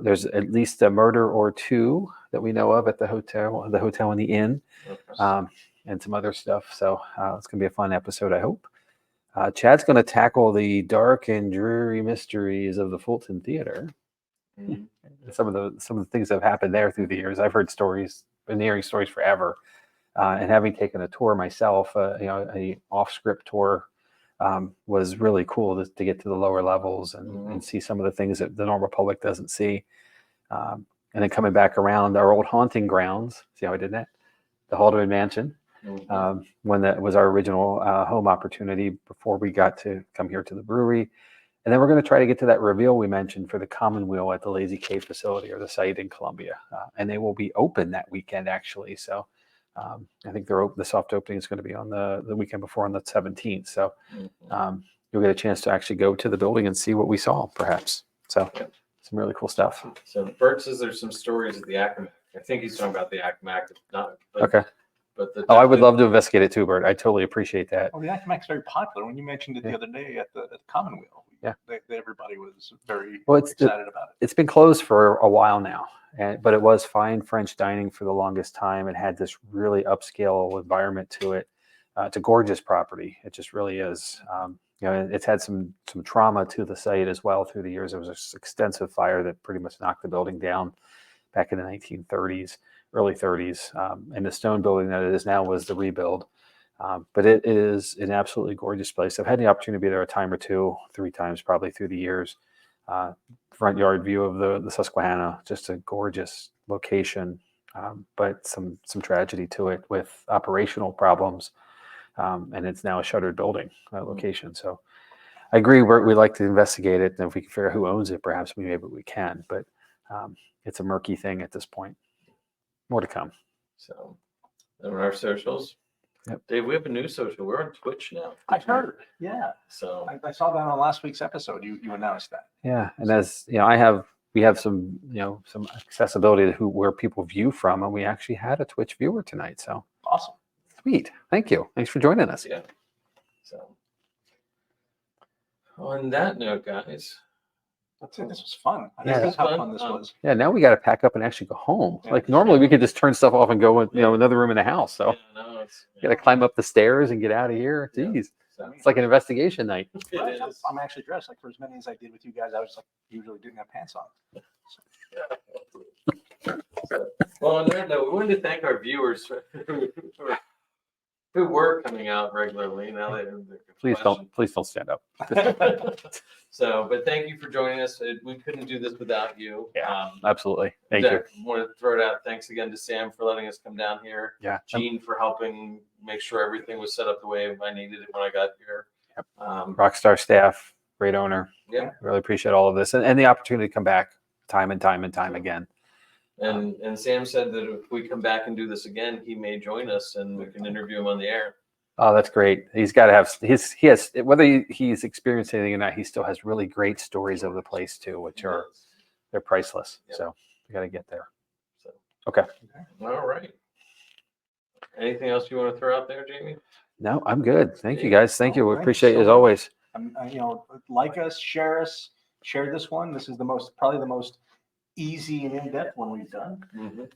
There's at least a murder or 2 that we know of at the hotel and the inn, and some other stuff. So it's going to be a fun episode, I hope. Chad's going to tackle the dark and dreary mysteries of the Fulton Theater. Mm-hmm. Some of the things that have happened there through the years. I've heard stories, been hearing stories forever, and having taken a tour myself, a off-script tour, was really cool to get to the lower levels and see some of the things that the normal public doesn't see. And then coming back around our old haunting grounds. See how I did that? The Haldeman Mansion, when that was our original home opportunity before we got to come here to the brewery. And then we're going to try to get to that reveal we mentioned for the Commonweal at the Lazy Cave facility, or the site in Columbia. And they will be open that weekend, actually. So I think the soft opening is going to be on the weekend before, on the 17th. So you'll get a chance to actually go to the building and see what we saw, perhaps. So some really cool stuff. So Bert says there's some stories at the Accomack. I think he's talking about the Accomack. Okay. But I would love to investigate it too, Bert. I totally appreciate that. Well, the Accomack's very popular. When you mentioned it the other day at the Commonweal, everybody was very excited about it. It's been closed for a while now, but it was fine French dining for the longest time. It had this really upscale environment to it. It's a gorgeous property. It just really is. It's had some trauma to the site as well through the years. There was an extensive fire that pretty much knocked the building down back in the 1930s, early 30s. And the stone building that it is now was the rebuild. But it is an absolutely gorgeous place. I've had the opportunity to be there a time or 2, 3 times probably through the years. Front yard view of the Susquehanna, just a gorgeous location, but some tragedy to it with operational problems. And it's now a shuttered building location. So I agree, we'd like to investigate it. And if we can figure out who owns it, perhaps maybe we can. But it's a murky thing at this point. More to come. So on our socials. Yep. Dave, we have a new social. We're on Twitch now. I heard. Yeah. So I saw that on last week's episode. You announced that. Yeah. And as you know, we have some accessibility to where people view from, and we actually had a Twitch viewer tonight. So Awesome. Sweet. Thank you. Thanks for joining us. Yeah. So on that note, guys. That's it. This was fun. I Yeah, think this that's how was fun fun. this was. Yeah. Now we got to pack up and actually go home. Yeah. Like normally we could just turn stuff off and go in, another room in the house. So Yeah, no, it's got to climb up the stairs and get out of here. Yeah. Jeez. So, It's like an investigation night. it is. I'm actually dressed like for as many as I did with you guys. I was like usually didn't have pants on. Well, on that note, we wanted to thank our viewers who were coming out regularly. Now they're Please don't stand up. So, but thank you for joining us. We couldn't do this without you. Yeah. Absolutely. Thank you. Want to throw it out. Thanks again to Sam for letting us come down here. Yeah. Gene for helping make sure everything was set up the way I needed it when I got here. Rockstar staff, great owner. Yeah. Really appreciate all of this and the opportunity to come back time and time and time again. And Sam said that if we come back and do this again, he may join us and we can interview him on the air. Oh, that's great. He's got to have he has whether he's experienced anything or not, he still has really great stories of the place too, which are they're priceless. Yeah. So we got to get there. So Okay. All right. Anything else you want to throw out there, Jamie? No, I'm good. Thank you guys. Thank you. We Thank you appreciate so it as much. always. Like us, share this one. This is probably the most easy and in-depth one we've done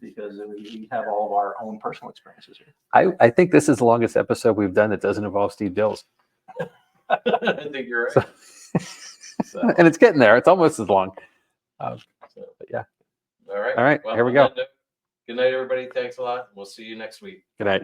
because we have all of our own personal experiences here. I think this is the longest episode we've done that doesn't involve Steve Dills. I think you're right. So, And it's getting there. It's almost as long. But yeah. all right. All right. Well, Here we on go. that note, good night, everybody. Thanks a lot. We'll see you next week. Good night.